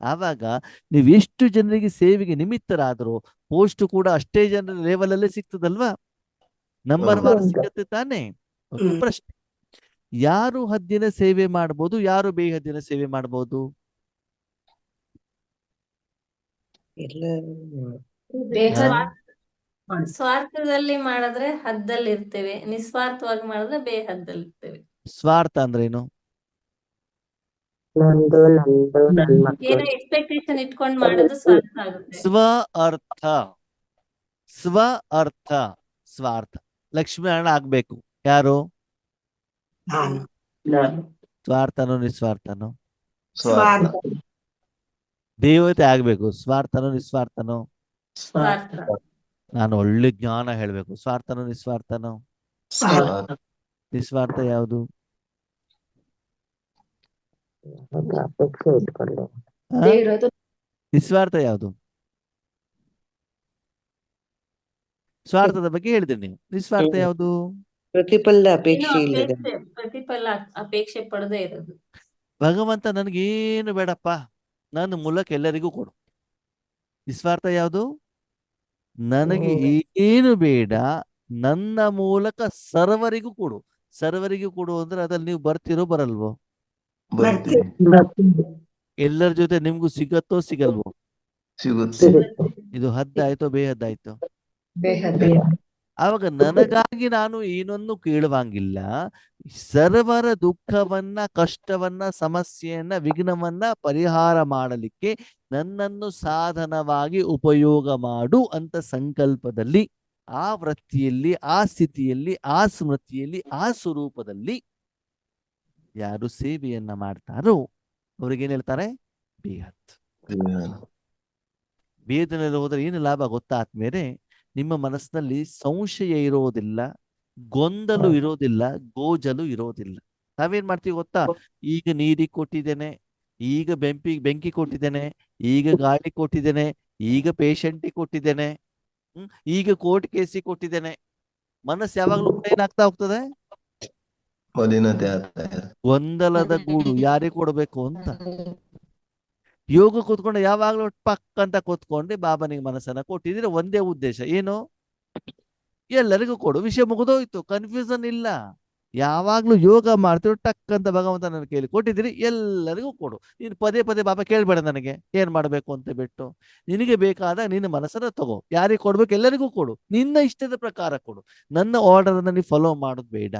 ಆವಾಗ ನೀವು ಎಷ್ಟು ಜನರಿಗೆ ಸೇವೆಗೆ ನಿಮಿತ್ತರಾದರೂ ಪೋಸ್ಟ್ ಕೂಡ ಅಷ್ಟೇ ಜನರ ಲೆವೆಲ್ ಅಲ್ಲೇ ಸಿಗ್ತದಲ್ವಾ? ನಂಬರ್ ವಾರ್ ಸಿಗತ್ತೆ ತಾನೆ? ಪ್ರಶ್ನೆ, ಯಾರು ಹದ್ದಿನ ಸೇವೆ ಮಾಡ್ಬೋದು, ಯಾರು ಬೇಹದ್ದಿನ ಸೇವೆ ಮಾಡ್ಬೋದು? ಸ್ವಾರ್ಥದಲ್ಲಿ ಮಾಡಿದ್ರೆ ಹದ್ದಲ್ಲಿ ಇರ್ತೇವೆ, ನಿಸ್ವಾರ್ಥವಾಗಿ ಮಾಡಿದ್ರೆ ಬೇಹದ್ದಲ್ಲಿ ಇರ್ತೇವೆ. ಸ್ವಾರ್ಥ ಅಂದ್ರೇನು? ಏನೋ ಎಕ್ಸ್ಪೆಕ್ಟೇಷನ್ ಇಟ್ಕೊಂಡು ಮಾಡೋದು ಸ್ವಾರ್ಥ ಆಗುತ್ತೆ. ಸ್ವ ಅರ್ಥ, ಸ್ವಾರ್ಥ. ಲಕ್ಷ್ಮೀನಾರಾಯಣ ಆಗ್ಬೇಕು, ಯಾರು? ಸ್ವಾರ್ಥನೋ ನಿಸ್ವಾರ್ಥನೋ? ದೇವತೆ ಆಗ್ಬೇಕು, ಸ್ವಾರ್ಥನೋ ನಿಸ್ವಾರ್ಥನೋ? ನಾನು ಒಳ್ಳೆ ಜ್ಞಾನ ಹೇಳ್ಬೇಕು, ಸ್ವಾರ್ಥನೋ ನಿಸ್ವಾರ್ಥನೋ? ನಿಸ್ವಾರ್ಥ ಯಾವುದು? ನಿಸ್ವಾರ್ಥ ಯಾವುದು? ಸ್ವಾರ್ಥದ ಬಗ್ಗೆ ಹೇಳಿದ್ರಿ ನೀವು, ನಿಸ್ವಾರ್ಥ ಯಾವುದು? ಪ್ರತಿಫಲ ಅಪೇಕ್ಷೆ ಇಲ್ಲದೆ, ಪ್ರತಿಫಲ ಅಪೇಕ್ಷೆ ಪಡದೇ ಇರೋದು. ಭಗವಂತ ನನಗೇನು ಬೇಡಪ್ಪ, ನನ್ನ ಮೂಲಕ ಎಲ್ಲರಿಗೂ ಕೊಡು. ನಿಸ್ವಾರ್ಥ ಯಾವುದು? ನನಗೆ ಏನು ಬೇಡ, ನನ್ನ ಮೂಲಕ ಸರ್ವರಿಗೂ ಕೊಡು. ಸರ್ವರಿಗೂ ಕೊಡು ಅಂದ್ರೆ ಅದ್ರಲ್ಲಿ ನೀವು ಬರ್ತಿರೋ ಬರಲ್ವೋ? ಬರ್ತೀವಿ. ಎಲ್ಲರ ಜೊತೆ ನಿಮ್ಗೂ ಸಿಗತ್ತೋ ಸಿಗಲ್ವೋ? ಸಿಗುತ್ತೆ. ಇದು ಹದ್ದಾಯ್ತೋ ಬೇಹದ್ದಾಯ್ತೋ? ಬೇಹದ್ದ. ಆವಾಗ ನನಗಾಗಿ ನಾನು ಏನನ್ನು ಕೇಳುವಂಗಿಲ್ಲ. ಸರ್ವರ ದುಃಖವನ್ನ, ಕಷ್ಟವನ್ನ, ಸಮಸ್ಯೆಯನ್ನ, ವಿಘ್ನವನ್ನ ಪರಿಹಾರ ಮಾಡಲಿಕ್ಕೆ ನನ್ನನ್ನು ಸಾಧನವಾಗಿ ಉಪಯೋಗ ಮಾಡು ಅಂತ ಸಂಕಲ್ಪದಲ್ಲಿ, ಆ ವೃತ್ತಿಯಲ್ಲಿ, ಆ ಸ್ಥಿತಿಯಲ್ಲಿ, ಆ ಸ್ಮೃತಿಯಲ್ಲಿ, ಆ ಸ್ವರೂಪದಲ್ಲಿ ಯಾರು ಸೇವೆಯನ್ನ ಮಾಡ್ತಾರೋ ಅವ್ರಿಗೇನ್ ಹೇಳ್ತಾರೆ? ಬೇಹದ್. ಬೇಹದ್ನಲ್ಲಿ ಹೋದ್ರೆ ಏನು ಲಾಭ ಗೊತ್ತಾ ಆತ್ಮೇಲೆ? ನಿಮ್ಮ ಮನಸ್ಸಿನಲ್ಲಿ ಸಂಶಯ ಇರೋದಿಲ್ಲ, ಗೊಂದಲು ಇರೋದಿಲ್ಲ, ಗೋಜಲು ಇರೋದಿಲ್ಲ. ನಾವೇನ್ ಮಾಡ್ತೀವಿ ಗೊತ್ತಾ? ಈಗ ನೀರಿಗೆ ಕೊಟ್ಟಿದ್ದೇನೆ, ಈಗ ಬೆಂಕಿ ಕೊಟ್ಟಿದ್ದೇನೆ, ಈಗ ಗಾಳಿ ಕೊಟ್ಟಿದ್ದೇನೆ, ಈಗ ಪೇಷಂಟಿಗೆ ಕೊಟ್ಟಿದ್ದೇನೆ, ಈಗ ಕೋರ್ಟ್ ಕೇಸಿಗೆ ಕೊಟ್ಟಿದ್ದೇನೆ. ಮನಸ್ಸು ಯಾವಾಗ್ಲೂ ಏನಾಗ್ತಾ ಹೋಗ್ತದೆ? ಗೊಂದಲದ ಗೂಡು. ಯಾರಿಗೆ ಕೊಡ್ಬೇಕು ಅಂತ. ಯೋಗ ಕೂತ್ಕೊಂಡು ಯಾವಾಗ್ಲೂ ಪಕ್ ಅಂತ ಕೂತ್ಕೊಂಡು ಬಾಬನಿಗೆ ಮನಸ್ಸನ್ನ ಕೊಟ್ಟಿದ್ರೆ ಒಂದೇ ಉದ್ದೇಶ ಏನು? ಎಲ್ಲರಿಗೂ ಕೊಡು. ವಿಷಯ ಮುಗಿದೋಯ್ತು, ಕನ್ಫ್ಯೂಷನ್ ಇಲ್ಲ. ಯಾವಾಗ್ಲೂ ಯೋಗ ಮಾಡ್ತೀವಿ, ಟಕ್ ಅಂತ ಭಗವಂತನ ಕೇಳಿ ಕೊಟ್ಟಿದ್ದೀರಿ, ಎಲ್ಲರಿಗೂ ಕೊಡು. ನೀನು ಪದೇ ಪದೇ ಬಾಬಾ ಕೇಳ್ಬೇಡ ನನಗೆ ಏನ್ ಮಾಡ್ಬೇಕು ಅಂತ ಬಿಟ್ಟು. ನಿನಗೆ ಬೇಕಾದ ನಿನ್ನ ಮನಸ್ಸನ್ನ ತಗೋ. ಯಾರಿಗೆ ಕೊಡ್ಬೇಕು? ಎಲ್ಲರಿಗೂ ಕೊಡು. ನಿನ್ನ ಇಷ್ಟದ ಪ್ರಕಾರ ಕೊಡು. ನನ್ನ ಆರ್ಡರ್ ಅನ್ನ ನೀವು ಫಾಲೋ ಮಾಡೋದು ಬೇಡ.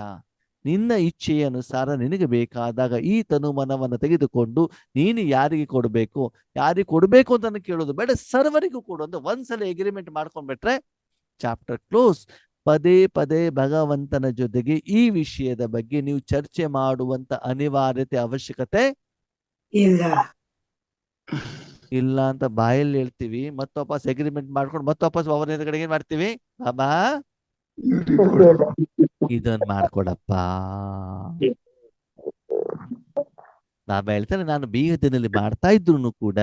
ನಿನ್ನ ಇಚ್ಛೆಯ ಅನುಸಾರ ನಿನಗೆ ಬೇಕಾದಾಗ ಈ ತನು ಮನವನ್ನು ತೆಗೆದುಕೊಂಡು ನೀನು ಯಾರಿಗೆ ಕೊಡಬೇಕು, ಯಾರಿಗೆ ಕೊಡಬೇಕು ಅಂತ ಕೇಳೋದು ಬೇಡ, ಸರ್ವರಿಗೂ ಕೊಡು ಅಂತ ಒಂದ್ಸಲ ಎಗ್ರಿಮೆಂಟ್ ಮಾಡ್ಕೊಂಡ್ಬಿಟ್ರೆ ಚಾಪ್ಟರ್ ಕ್ಲೋಸ್. ಪದೇ ಪದೇ ಭಗವಂತನ ಜೊತೆಗೆ ಈ ವಿಷಯದ ಬಗ್ಗೆ ನೀವು ಚರ್ಚೆ ಮಾಡುವಂತ ಅನಿವಾರ್ಯತೆ, ಅವಶ್ಯಕತೆ ಇಲ್ಲ ಅಂತ ಬಾಯಲ್ಲಿ ಹೇಳ್ತೀವಿ. ಮತ್ತೆ ವಾಪಸ್ ಎಗ್ರಿಮೆಂಟ್ ಮಾಡ್ಕೊಂಡು ಮತ್ತೆ ವಾಪಸ್ ಅವರ ಎದುರುಗಡೆ ಏನ್ ಮಾಡ್ತೀವಿ? ಬಾಬಾ ಇದನ್ ಮಾಡ್ಕೊಡಪ್ಪ. ಬಾಬಾ ಹೇಳ್ತಾರೆ, ನಾನು ಬೇಹದ್ದಿನಲ್ಲಿ ಮಾಡ್ತಾ ಇದ್ರು ಕೂಡ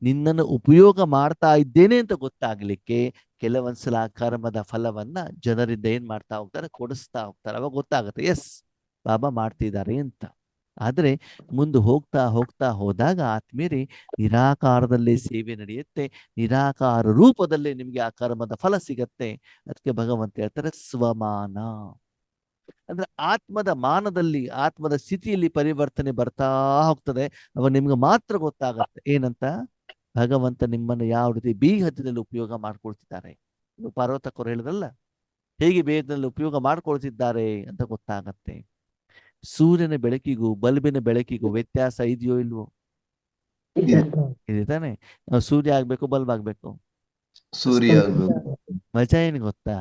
ನಿನ್ನನ್ನು ಉಪಯೋಗ ಮಾಡ್ತಾ ಇದ್ದೇನೆ ಅಂತ ಗೊತ್ತಾಗ್ಲಿಕ್ಕೆ ಕೆಲವೊಂದ್ಸಲ ಕರ್ಮದ ಫಲವನ್ನ ಜನರಿಂದ ಏನ್ ಮಾಡ್ತಾ ಹೋಗ್ತಾರೆ? ಕೊಡಿಸ್ತಾ ಹೋಗ್ತಾರೆ. ಅವಾಗ ಗೊತ್ತಾಗುತ್ತೆ ಎಸ್ ಬಾಬಾ ಮಾಡ್ತಿದ್ದಾರೆ ಅಂತ. ಆದ್ರೆ ಮುಂದೆ ಹೋಗ್ತಾ ಹೋಗ್ತಾ ಹೋದಾಗ ಆತ್ಮೀಯರೇ, ನಿರಾಕಾರದಲ್ಲೇ ಸೇವೆ ನಡೆಯುತ್ತೆ, ನಿರಾಕಾರ ರೂಪದಲ್ಲೇ ನಿಮ್ಗೆ ಆ ಕರ್ಮದ ಫಲ ಸಿಗತ್ತೆ. ಅದಕ್ಕೆ ಭಗವಂತ ಹೇಳ್ತಾರೆ ಸ್ವಮಾನ ಅಂದ್ರೆ ಆತ್ಮದ ಮಾನದಲ್ಲಿ, ಆತ್ಮದ ಸ್ಥಿತಿಯಲ್ಲಿ ಪರಿವರ್ತನೆ ಬರ್ತಾ ಹೋಗ್ತದೆ. ಅವಾಗ ನಿಮ್ಗೆ ಮಾತ್ರ ಗೊತ್ತಾಗತ್ತೆ ಏನಂತ, ಭಗವಂತ ನಿಮ್ಮನ್ನು ಯಾವ ರೀತಿ ಬೇಹದ್ದಿನಲ್ಲಿ ಉಪಯೋಗ ಮಾಡ್ಕೊಳ್ತಿದ್ದಾರೆ. ಪಾರ್ವತಕ್ಕವರು ಹೇಳಿದ್ರಲ್ಲ, ಹೇಗೆ ಬೇಹದ್ದಿನಲ್ಲಿ ಉಪಯೋಗ ಮಾಡ್ಕೊಳ್ತಿದ್ದಾರೆ ಅಂತ ಗೊತ್ತಾಗತ್ತೆ. ಸೂರ್ಯನ ಬೆಳಕಿಗೂ ಬಲ್ಬಿನ ಬೆಳಕಿಗೂ ವ್ಯತ್ಯಾಸ ಇದೆಯೋ ಇಲ್ವೋ? ಇದೆ ತಾನೆ. ನಾವು ಸೂರ್ಯ ಆಗ್ಬೇಕು, ಬಲ್ಬ್ ಆಗ್ಬೇಕು? ಸೂರ್ಯ ಮಜಾ ಏನ್ ಗೊತ್ತಾ?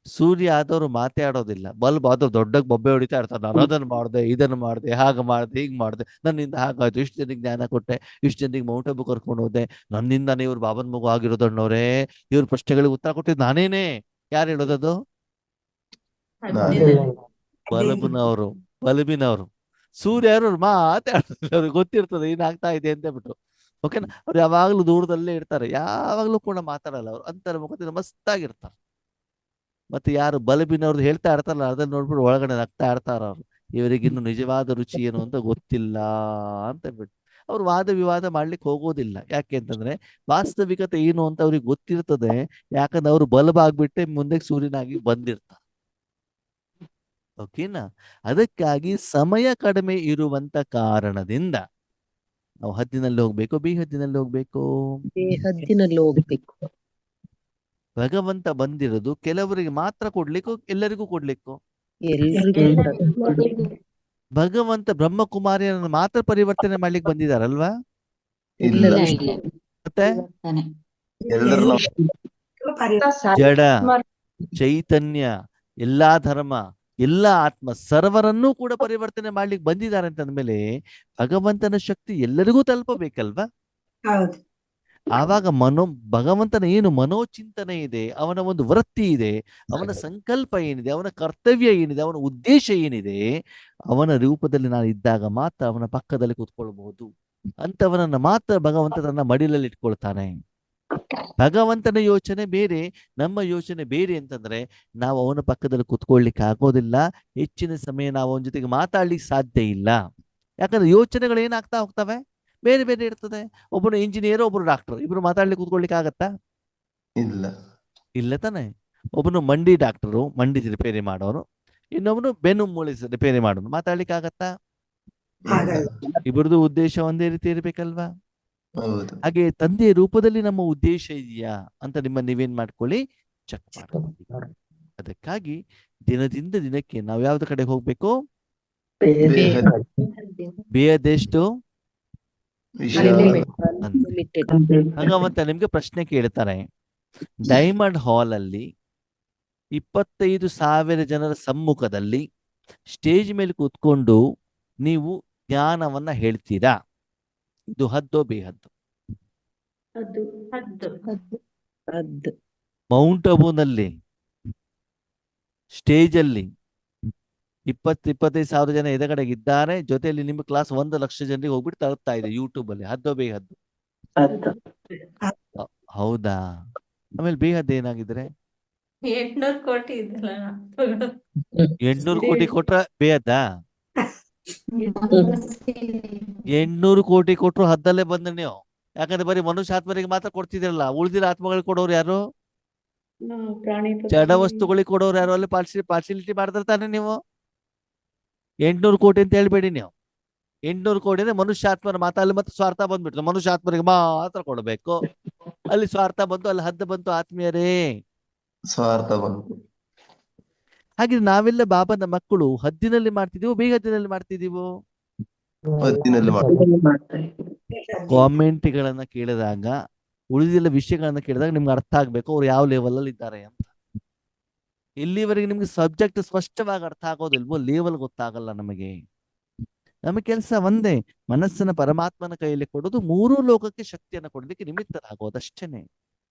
ಸೂರ್ಯ ಆದವರು ಮಾತಾಡೋದಿಲ್ಲ, ಬಲ್ಬ್ ಆದವ್ರು ದೊಡ್ಡ ಬೊಬ್ಬೆ ಹೊಡಿತಾ ಇರ್ತಾರೆ. ನಾನು ಅದನ್ನು ಮಾಡಿದೆ, ಇದನ್ನು ಮಾಡಿದೆ, ಹಾಗೆ ಮಾಡಿದೆ, ಹೀಗೆ ಮಾಡಿದೆ, ನನ್ನಿಂದ ಹಾಗಾಯ್ತು, ಇಷ್ಟು ಜನಕ್ಕೆ ಜ್ಞಾನ ಕೊಟ್ಟೆ, ಇಷ್ಟು ಜನರಿಗೆ ಮೌಂಟ್ ಅಬು ಕರ್ಕೊಂಡು ಹೋದೆ, ನನ್ನಿಂದಾನೇ ಇವ್ರು ಬಾಬನ್ ಮಗು ಆಗಿರೋದಣ್ಣವ್ರೆ, ಇವ್ರ ಪ್ರಶ್ನೆಗಳಿಗೆ ಉತ್ತರ ಕೊಟ್ಟಿದ್ದು ನಾನೇನೆ. ಯಾರು ಹೇಳೋದದು? ಬಲ್ಬಿನವರು. ಸೂರ್ಯ ಅವ್ರು ಮಾತಾಡೋದಿಲ್ಲ, ಅವ್ರಿಗೆ ಗೊತ್ತಿರ್ತದೆ ಏನಾಗ್ತಾ ಇದೆ ಅಂತ ಬಿಟ್ಟು. ಓಕೆನಾ? ಅವ್ರು ಯಾವಾಗ್ಲೂ ದೂರದಲ್ಲೇ ಇರ್ತಾರೆ, ಯಾವಾಗ್ಲೂ ಕೂಡ ಮಾತಾಡಲ್ಲ. ಅವ್ರು ಅಂತರ ಮುಖದಿಂದ ಮಸ್ತಾಗಿರ್ತಾರೆ. ಮತ್ತೆ ಯಾರು ಬಲ್ಬಿನವ್ರದ್ದು ಹೇಳ್ತಾ ಇರ್ತಾರಲ್ಲ, ಅದನ್ನ ನೋಡ್ಬಿಟ್ಟು ಒಳಗಡೆ ನಗ್ತಾ ಇರ್ತಾರ. ಅವ್ರು ಇವರಿಗಿನ್ನು ನಿಜವಾದ ರುಚಿ ಏನು ಅಂತ ಗೊತ್ತಿಲ್ಲ ಅಂತ ಬಿಟ್ಟು ಅವ್ರು ವಾದ ವಿವಾದ ಮಾಡ್ಲಿಕ್ಕೆ ಹೋಗೋದಿಲ್ಲ. ಯಾಕೆ ಅಂತಂದ್ರೆ ವಾಸ್ತವಿಕತೆ ಏನು ಅಂತ ಅವ್ರಿಗೆ ಗೊತ್ತಿರ್ತದೆ. ಯಾಕಂದ್ರೆ ಅವ್ರು ಬಲ್ಬ್ ಆಗ್ಬಿಟ್ಟೆ ಮುಂದೆ ಸೂರ್ಯನಾಗಿ ಬಂದಿರ್ತಾರೆ. ಓಕೆನಾ? ಅದಕ್ಕಾಗಿ ಸಮಯ ಕಡಿಮೆ ಇರುವಂತ ಕಾರಣದಿಂದ ನಾವು ಹದ್ದಿನಲ್ಲಿ ಹೋಗ್ಬೇಕು, ಬೇಹದ್ದಿನಲ್ಲಿ ಹೋಗ್ಬೇಕು? ಬೇಹದ್ದಿನಲ್ಲಿ ಹೋಗ್ಬೇಕು. ಭಗವಂತ ಬಂದಿರೋದು ಕೆಲವರಿಗೆ ಮಾತ್ರ ಕೊಡ್ಲಿಕ್ಕೋ, ಎಲ್ಲರಿಗೂ ಕೊಡ್ಲಿಕ್ಕೋ? ಎಲ್ಲರಿಗೂ. ಭಗವಂತ ಬ್ರಹ್ಮಕುಮಾರಿಯನ್ನು ಮಾತ್ರ ಪರಿವರ್ತನೆ ಮಾಡ್ಲಿಕ್ಕೆ ಬಂದಿದಾರಲ್ವಾ? ಮತ್ತೆ ಜಡ, ಚೈತನ್ಯ, ಎಲ್ಲಾ ಧರ್ಮ, ಎಲ್ಲಾ ಆತ್ಮ, ಸರ್ವರನ್ನೂ ಕೂಡ ಪರಿವರ್ತನೆ ಮಾಡ್ಲಿಕ್ಕೆ ಬಂದಿದ್ದಾರೆ ಅಂತ ಅಂದ್ಮೇಲೆ ಭಗವಂತನ ಶಕ್ತಿ ಎಲ್ಲರಿಗೂ ತಲುಪಬೇಕಲ್ವಾ? ಆವಾಗ ಭಗವಂತನ ಏನು ಮನೋಚಿಂತನೆ ಇದೆ, ಅವನ ಒಂದು ವೃತ್ತಿ ಇದೆ, ಅವನ ಸಂಕಲ್ಪ ಏನಿದೆ, ಅವನ ಕರ್ತವ್ಯ ಏನಿದೆ, ಅವನ ಉದ್ದೇಶ ಏನಿದೆ, ಅವನ ರೂಪದಲ್ಲಿ ನಾನು ಇದ್ದಾಗ ಮಾತ್ರ ಅವನ ಪಕ್ಕದಲ್ಲಿ ಕೂತ್ಕೊಳ್ಬಹುದು. ಅಂತವನನ್ನ ಮಾತ್ರ ಭಗವಂತ ತನ್ನ ಮಡಿಲಲ್ಲಿ ಇಟ್ಕೊಳ್ತಾನೆ. ಭಗವಂತನ ಯೋಚನೆ ಬೇರೆ, ನಮ್ಮ ಯೋಚನೆ ಬೇರೆ ಅಂತಂದ್ರೆ ನಾವು ಅವನ ಪಕ್ಕದಲ್ಲಿ ಕೂತ್ಕೊಳ್ಲಿಕ್ಕೆ ಆಗೋದಿಲ್ಲ. ಹೆಚ್ಚಿನ ಸಮಯ ನಾವು ಅವನ ಜೊತೆಗೆ ಮಾತಾಡ್ಲಿಕ್ಕೆ ಸಾಧ್ಯ ಇಲ್ಲ. ಯಾಕಂದ್ರೆ ಯೋಚನೆಗಳು ಏನಾಗ್ತಾ ಹೋಗ್ತವೆ? ಬೇರೆ ಬೇರೆ ಇರ್ತದೆ. ಒಬ್ಬನು ಇಂಜಿನಿಯರ್, ಒಬ್ಬರು ಡಾಕ್ಟರ್, ಇಬ್ರು ಮಾತಾಡ್ಲಿಕ್ಕೆ ಕೂತ್ಕೊಳ್ಲಿಕ್ಕೆ ಆಗತ್ತಾ? ಇಲ್ಲ. ಇಲ್ಲ ತಾನೆ. ಒಬ್ಬನು ಮಂಡಿ ಡಾಕ್ಟರು, ಮಂಡಿ ರಿಪೇರಿ ಮಾಡೋನು, ಇನ್ನೊಬ್ಬನು ಬೆನ್ನು ಮೂಳೆ ರಿಪೇರಿ ಮಾಡೋನು, ಮಾತಾಡ್ಲಿಕ್ಕೆ ಆಗತ್ತಾ? ಇಲ್ಲ. ಇಬ್ಬರದು ಉದ್ದೇಶ ಒಂದೇ ರೀತಿ ಇರ್ಬೇಕಲ್ವಾ? ಹೌದು. ಹಾಗೆ ತಂದೆಯ ರೂಪದಲ್ಲಿ ನಮ್ಮ ಉದ್ದೇಶ ಇದೆಯಾ ಅಂತ ನೀವೇನ್ ಮಾಡ್ಕೊಳ್ಳಿ, ಚೆಕ್ ಮಾಡ್ಕೊಳ್ಳಿ. ಅದಕ್ಕಾಗಿ ದಿನದಿಂದ ದಿನಕ್ಕೆ ನಾವು ಯಾವ್ದು ಕಡೆ ಹೋಗ್ಬೇಕು? ಬೇಹದೆಷ್ಟು ಭಗವಂತ ನಿಮ್ಗೆ ಪ್ರಶ್ನೆ ಕೇಳ್ತಾರೆ. ಡೈಮಂಡ್ ಹಾಲ್ ಅಲ್ಲಿ 25,000 ಜನರ ಸಮ್ಮುಖದಲ್ಲಿ ಸ್ಟೇಜ್ ಮೇಲೆ ಕೂತ್ಕೊಂಡು ನೀವು ಜ್ಞಾನವನ್ನ ಹೇಳ್ತೀರಾ? ಇದು ಹದ್ದೋ ಬೇಹದ್ದು? ಮೌಂಟ್ ಅಬೂನಲ್ಲಿ ಸ್ಟೇಜ್ ಅಲ್ಲಿ 25,000 ಜನ ಎದುರುಗಡೆಗೆ ಇದ್ದಾರೆ, ಜೊತೆಯಲ್ಲಿ ನಿಮ್ಮ ಕ್ಲಾಸ್ 1,00,000 ಜನರಿಗೆ ಹೋಗ್ಬಿಟ್ಟು ತಲುಪ್ತಾ ಇದೆ ಯೂಟ್ಯೂಬ್ ಅಲ್ಲಿ. ಹದ್ದೋ ಬೇಹದ್ದು? ಹೌದಾ? ಆಮೇಲೆ ಬೇಹದ್ದು ಏನಾಗಿದ್ರೆ 800 ಕೋಟಿ ಇದೆಲ್ಲ 800 ಕೋಟಿ ಕೊಟ್ರ ಬೇಹದ್ದಾ? 800 ಕೋಟಿ ಕೊಟ್ರು ಹದ್ದಲ್ಲೇ ಬಂದ್ರಿ ನೀವು. ಯಾಕಂದ್ರೆ ಬರೀ ಮನುಷ್ಯ ಆತ್ಮರಿಗೆ ಮಾತ್ರ ಕೊಡ್ತಿದ್ರಲ್ಲ, ಉಳಿದಿರೋ ಆತ್ಮಗಳಿಗೆ ಕೊಡೋರು ಯಾರು? ಜಡ ವಸ್ತುಗಳಿಗೆ ಕೊಡೋರು ಯಾರು? ಅಲ್ಲಿ ಪಾರ್ಸಿಲಿಟಿ ಮಾಡ್ತಾರೆ ತಾನೆ ನೀವು. 800 ಕೋಟಿ ಅಂತ ಹೇಳ್ಬೇಡಿ ನೀವು. 800 ಕೋಟಿ ಅಂದ್ರೆ ಮನುಷ್ಯ ಆತ್ಮರ ಮಾತಲ್ಲಿ ಮತ್ತೆ ಸ್ವಾರ್ಥ ಬಂದ್ಬಿಡ್ತು. ಮನುಷ್ಯ ಆತ್ಮರಿಗೆ ಮಾತ್ರ ಕೊಡ್ಬೇಕು, ಅಲ್ಲಿ ಸ್ವಾರ್ಥ ಬಂತು, ಅಲ್ಲಿ ಹದ್ದು ಬಂತು. ಆತ್ಮೀಯರೇ, ಸ್ವಾರ್ಥ ಬಂತು. ಹಾಗೆ ನಾವೆಲ್ಲ ಬಾಬನ ಮಕ್ಕಳು ಹದ್ದಿನಲ್ಲಿ ಮಾಡ್ತಿದೀವೋ ಬೇಹದ್ದಿನಲ್ಲಿ ಮಾಡ್ತಿದೀವೋ? ಹೊತ್ತಿನಲ್ಲಿ ಕಾಮೆಂಟ್ಗಳನ್ನ ಕೇಳಿದಾಗ, ಉಳಿದಿಲ್ಲ ವಿಷಯಗಳನ್ನ ಕೇಳಿದಾಗ ನಿಮ್ಗೆ ಅರ್ಥ ಆಗ್ಬೇಕು ಅವ್ರು ಯಾವ ಲೆವೆಲ್ ಅಲ್ಲಿ ಇದ್ದಾರೆ ಅಂತ. ಇಲ್ಲಿವರೆಗೆ ನಿಮ್ಗೆ ಸಬ್ಜೆಕ್ಟ್ ಸ್ಪಷ್ಟವಾಗಿ ಅರ್ಥ ಆಗೋದಿಲ್ವೋ, ಲೆವೆಲ್ ಗೊತ್ತಾಗಲ್ಲ ನಮಗೆ. ನಮ್ಮ ಕೆಲಸ ಒಂದೇ, ಮನಸ್ಸನ್ನ ಪರಮಾತ್ಮನ ಕೈಯಲ್ಲಿ ಕೊಡೋದು, 3 ಲೋಕಕ್ಕೆ ಶಕ್ತಿಯನ್ನ ಕೊಡ್ಲಿಕ್ಕೆ ನಿಮಿತ್ತರಾಗೋದಷ್ಟೇನೆ.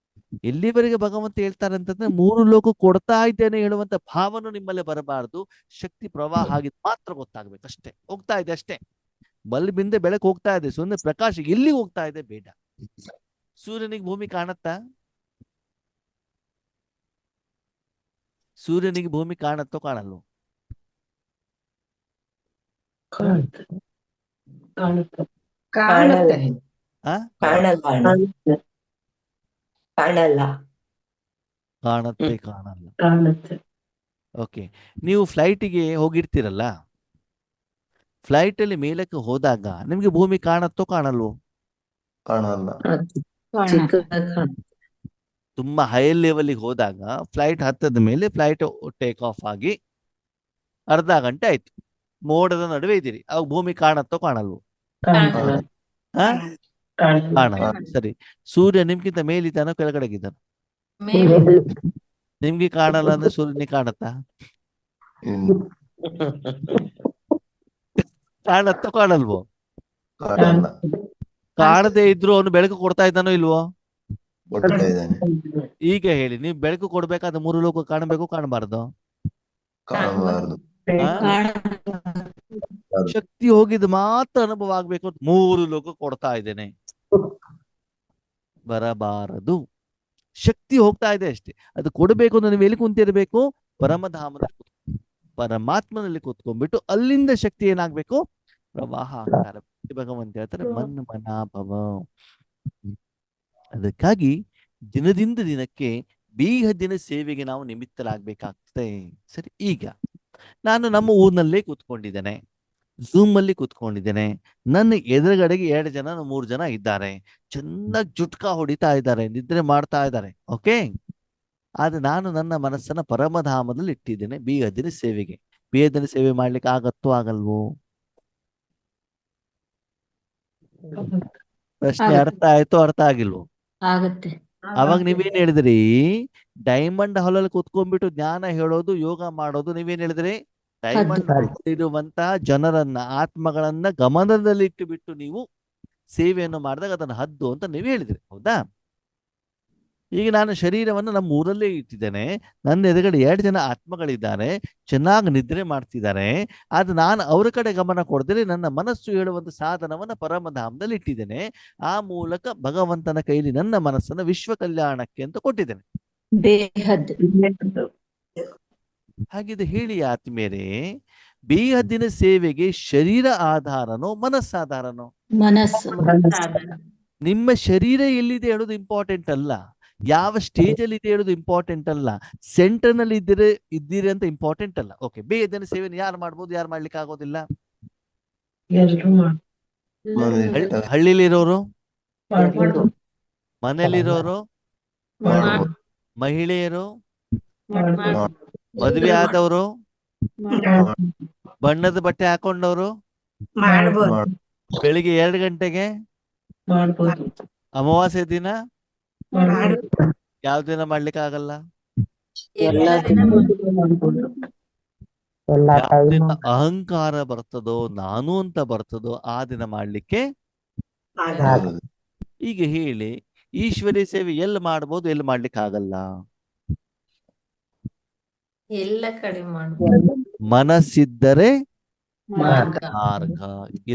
ಎಲ್ಲಿವರೆಗೆ ಭಗವಂತ ಹೇಳ್ತಾರೆ ಅಂತಂದ್ರೆ 3 ಲೋಕ ಕೊಡ್ತಾ ಇದ್ದೇನೆ ಹೇಳುವಂತ ಭಾವನೆ ನಿಮ್ಮಲ್ಲಿ ಬರಬಾರ್ದು. ಶಕ್ತಿ ಪ್ರವಾಹ ಆಗಿದ್ ಮಾತ್ರ ಗೊತ್ತಾಗ್ಬೇಕು ಅಷ್ಟೇ. ಹೋಗ್ತಾ ಇದೆ ಅಷ್ಟೇ, ಬಲ್ಬಿಂದ ಬೆಳಕು ಹೋಗ್ತಾ ಇದೆ, ಸುಮ್ಮನೆ ಪ್ರಕಾಶ ಎಲ್ಲಿ ಹೋಗ್ತಾ ಇದೆ ಬೇಡ. ಸೂರ್ಯನಿಗೆ ಭೂಮಿ ಕಾಣತ್ತಾ? ಸೂರ್ಯನಿಗೆ ಭೂಮಿ ಕಾಣತ್ತೋ ಕಾಣಲ್ವೋ? ಆ ಕಾಣತ್ತೆ, ಕಾಣಲ್ಲ. ಓಕೆ, ನೀವು ಫ್ಲೈಟಿಗೆ ಹೋಗಿರ್ತೀರಲ್ಲ, ಫ್ಲೈಟ್ ಅಲ್ಲಿ ಮೇಲಕ್ಕೆ ಹೋದಾಗ ನಿಮ್ಗೆ ಭೂಮಿ ಕಾಣತ್ತೋ ಕಾಣಲ್ವೋ? ಕಾಣಲ್ಲ. ತುಂಬಾ ಹೈ ಲೆವೆಲ್ಗೆ ಹೋದಾಗ ಫ್ಲೈಟ್ ಹತ್ತದ ಮೇಲೆ ಫ್ಲೈಟ್ ಟೇಕ್ ಆಫ್ ಆಗಿ ಅರ್ಧ ಗಂಟೆ ಆಯ್ತು, ಮೋಡದ ನಡುವೆ ಇದ್ದೀರಿ, ಅವಾಗ ಭೂಮಿ ಕಾಣತ್ತೋ ಕಾಣಲ್ವೋ? ಕಾಣಲ್ಲ. ಸರಿ, ಸೂರ್ಯ ನಿಮ್ಗಿಂತ ಮೇಲಿದ್ದಾನೋ ಕೆಳಗಡೆಗಿದ್ದಾನೋ? ನಿಮ್ಗೆ ಕಾಣಲ್ಲ ಅಂದ್ರೆ ಸೂರ್ಯನಿಗೆ ಕಾಣತ್ತಾ? ಕಾಣತ್ತೋ ಕಾಣಲ್ವೋ? ಕಾಣಲ್ಲ. ಕಾಣದೇ ಇದ್ರು ಅವನು ಬೆಳಕು ಕೊಡ್ತಾ ಇದ್ದಾನೋ ಇಲ್ವೋ? ಕೊಡ್ತಾ ಇದ್ದಾನೆ. ಈಗ ಹೇಳಿ, ನೀವು ಬೆಳಕು ಕೊಡ್ಬೇಕಾದ್ರೆ 3 ಲೋಕ ಕಾಣಬೇಕು ಕಾಣಬಾರ್ದು? ಕಾಣಬಾರದು. ಶಕ್ತಿ ಹೋಗಿದ್ ಮಾತ್ರ ಅನುಭವ ಆಗ್ಬೇಕು. 3 ಲೋಕ ಕೊಡ್ತಾ ಇದ್ದೇನೆ ಬರಬಾರದು. ಶಕ್ತಿ ಹೋಗ್ತಾ ಇದೆ ಅಷ್ಟೇ. ಅದು ಕೊಡಬೇಕು ಅಂದ್ರೆ ನೀವು ಎಲ್ಲಿ ಕುಂತಿರ್ಬೇಕು? ಪರಮಧಾಮದಲ್ಲಿ, ಪರಮಾತ್ಮನಲ್ಲಿ ಕೂತ್ಕೊಂಡ್ಬಿಟ್ಟು ಅಲ್ಲಿಂದ ಶಕ್ತಿ ಏನಾಗ್ಬೇಕು? ಪ್ರವಾಹ ಆಗ್ತಾರೆ. ಭಗವಂತ ಹೇಳ್ತಾರೆ ಮನ್ಮನಾಭವ. ಅದಕ್ಕಾಗಿ ದಿನದಿಂದ ದಿನಕ್ಕೆ ಬೇಹದ್ದಿನ ಸೇವೆಗೆ ನಾವು ನಿಮಿತ್ತರಾಗಬೇಕಾಗ್ತದೆ. ಸರಿ, ಈಗ ನಾನು ನಮ್ಮ ಊರಿನಲ್ಲೇ ಕೂತ್ಕೊಂಡಿದ್ದೇನೆ, ಝೂಮ್ ಅಲ್ಲಿ ಕೂತ್ಕೊಂಡಿದ್ದೇನೆ. ನನ್ನ ಎದುರುಗಡೆಗೆ 2 ಜನ 3 ಜನ ಇದ್ದಾರೆ, ಚೆನ್ನಾಗಿ ಜುಟ್ಕಾ ಹೊಡಿತಾ ಇದ್ದಾರೆ, ನಿದ್ರೆ ಮಾಡ್ತಾ ಇದ್ದಾರೆ. ಓಕೆ, ಆದ್ರೆ ನಾನು ನನ್ನ ಮನಸ್ಸನ್ನ ಪರಮಧಾಮದಲ್ಲಿ ಇಟ್ಟಿದ್ದೇನೆ ಬೇಹದ್ದಿನ ಸೇವೆಗೆ. ಬೇಹದ್ದಿನ ಸೇವೆ ಮಾಡ್ಲಿಕ್ಕೆ ಆಗತ್ತೋ ಆಗಲ್ವೋ? ಪ್ರಶ್ನೆ ಅರ್ಥ ಆಯ್ತೋ ಅರ್ಥ ಆಗಿಲ್ವೋ? ಆಗತ್ತೆ. ಅವಾಗ ನೀವೇನ್ ಹೇಳಿದ್ರಿ? ಡೈಮಂಡ್ ಹಾಲಲ್ಲಿ ಕೂತ್ಕೊಂಡ್ಬಿಟ್ಟು ಜ್ಞಾನ ಹೇಳೋದು, ಯೋಗ ಮಾಡೋದು. ನೀವೇನ್ ಹೇಳಿದ್ರಿ? ಡೈಮಂಡ್ ಇರುವಂತಹ ಜನರನ್ನ, ಆತ್ಮಗಳನ್ನ ಗಮನದಲ್ಲಿ ಇಟ್ಟು ಬಿಟ್ಟು ನೀವು ಸೇವೆಯನ್ನು ಮಾಡಿದಾಗ ಅದನ್ನ ಹದ್ದು ಅಂತ ನೀವು ಹೇಳಿದ್ರಿ, ಹೌದಾ? ಈಗ ನಾನು ಶರೀರವನ್ನು ನಮ್ಮ ಊರಲ್ಲೇ ಇಟ್ಟಿದ್ದೇನೆ, ನನ್ನ ಎದುರುಗಡೆ 2 ಜನ ಆತ್ಮಗಳಿದ್ದಾರೆ, ಚೆನ್ನಾಗಿ ನಿದ್ರೆ ಮಾಡ್ತಿದ್ದಾರೆ. ಆದ್ರೆ ನಾನು ಅವರ ಕಡೆ ಗಮನ ಕೊಡದಿರಿ ನನ್ನ ಮನಸ್ಸು ಹೇಳುವಂತ ಸಾಧನವನ್ನ ಪರಮಧಾಮದಲ್ಲಿ ಇಟ್ಟಿದ್ದೇನೆ. ಆ ಮೂಲಕ ಭಗವಂತನ ಕೈಲಿ ನನ್ನ ಮನಸ್ಸನ್ನ ವಿಶ್ವ ಕಲ್ಯಾಣಕ್ಕೆ ಅಂತ ಕೊಟ್ಟಿದ್ದೇನೆ. ಬೇಹದ್ ಹಾಗಿದ್ರೆ ಹೇಳಿ ಆತ್ಮೀಯರೇ, ಬೇಹದ್ದಿನ ಸೇವೆಗೆ ಶರೀರ ಆಧಾರನೋ ಮನಸ್ಸಾಧಾರನೋ? ಮನಸ್ಸು. ಸಾಧನ. ನಿಮ್ಮ ಶರೀರ ಎಲ್ಲಿದೆ ಹೇಳೋದು ಇಂಪಾರ್ಟೆಂಟ್ ಅಲ್ಲ, ಯಾವ ಸ್ಟೇಜ್ ಅಲ್ಲಿ ಇದೆ ಹೇಳೋದು ಇಂಪಾರ್ಟೆಂಟ್ ಅಲ್ಲ, ಸೆಂಟರ್ ನಲ್ಲಿ ಇದ್ದೀರಿ ಅಂತ ಇಂಪಾರ್ಟೆಂಟ್ ಅಲ್ಲ. ಓಕೆ, ಬೇಹದ್ದಿನ ಸೇವೆನ ಯಾರು ಮಾಡ್ಬೋದು, ಯಾರು ಮಾಡ್ಲಿಕ್ಕೆ ಆಗೋದಿಲ್ಲ? ಹಳ್ಳಿಲಿರೋರು, ಮಾಡ್ಬೋದು. ಮನೇಲಿರೋರು, ಮಾಡ್ಬೋದು. ಮಹಿಳೆಯರು, ಮಾಡ್ಬೋದು. ಮದುವೆ ಆದವರು, ಮಾಡ್ಬೋದು. ಬಣ್ಣದ ಬಟ್ಟೆ ಹಾಕೊಂಡವರು, ಮಾಡ್ಬೋದು. ಬೆಳಿಗ್ಗೆ 2 ಗಂಟೆಗೆ ಮಾಡ್ಬೋದು. ಅಮಾವಾಸ್ಯೆ ದಿನ ಮಾಡ್ಬೋದು. ಯಾವ ದಿನ ಮಾಡ್ಲಿಕ್ಕೆ ಆಗಲ್ಲ? ಎಲ್ಲ ದಿನ ಮಾಡ್ಬೋದು. ಯಾವ ದಿನ ಅಹಂಕಾರ ಬರ್ತದೋ, ನಾನು ಅಂತ ಬರ್ತದೋ ಆ ದಿನ ಮಾಡ್ಲಿಕ್ಕೆ. ಆಗಲ್ಲ. ಈಗ ಹೇಳಿ, ಈಶ್ವರಿ ಸೇವೆ ಎಲ್ಲಿ ಮಾಡ್ಬೋದು, ಎಲ್ಲಿ ಮಾಡ್ಲಿಕ್ಕೆ ಆಗಲ್ಲ? ಎಲ್ಲ ಕಡೆ ಮಾಡ್ಬೋದು. ಮನಸ್ಸಿದ್ದರೆ ಮಾರ್ಗ. ಮಾರ್ಗ.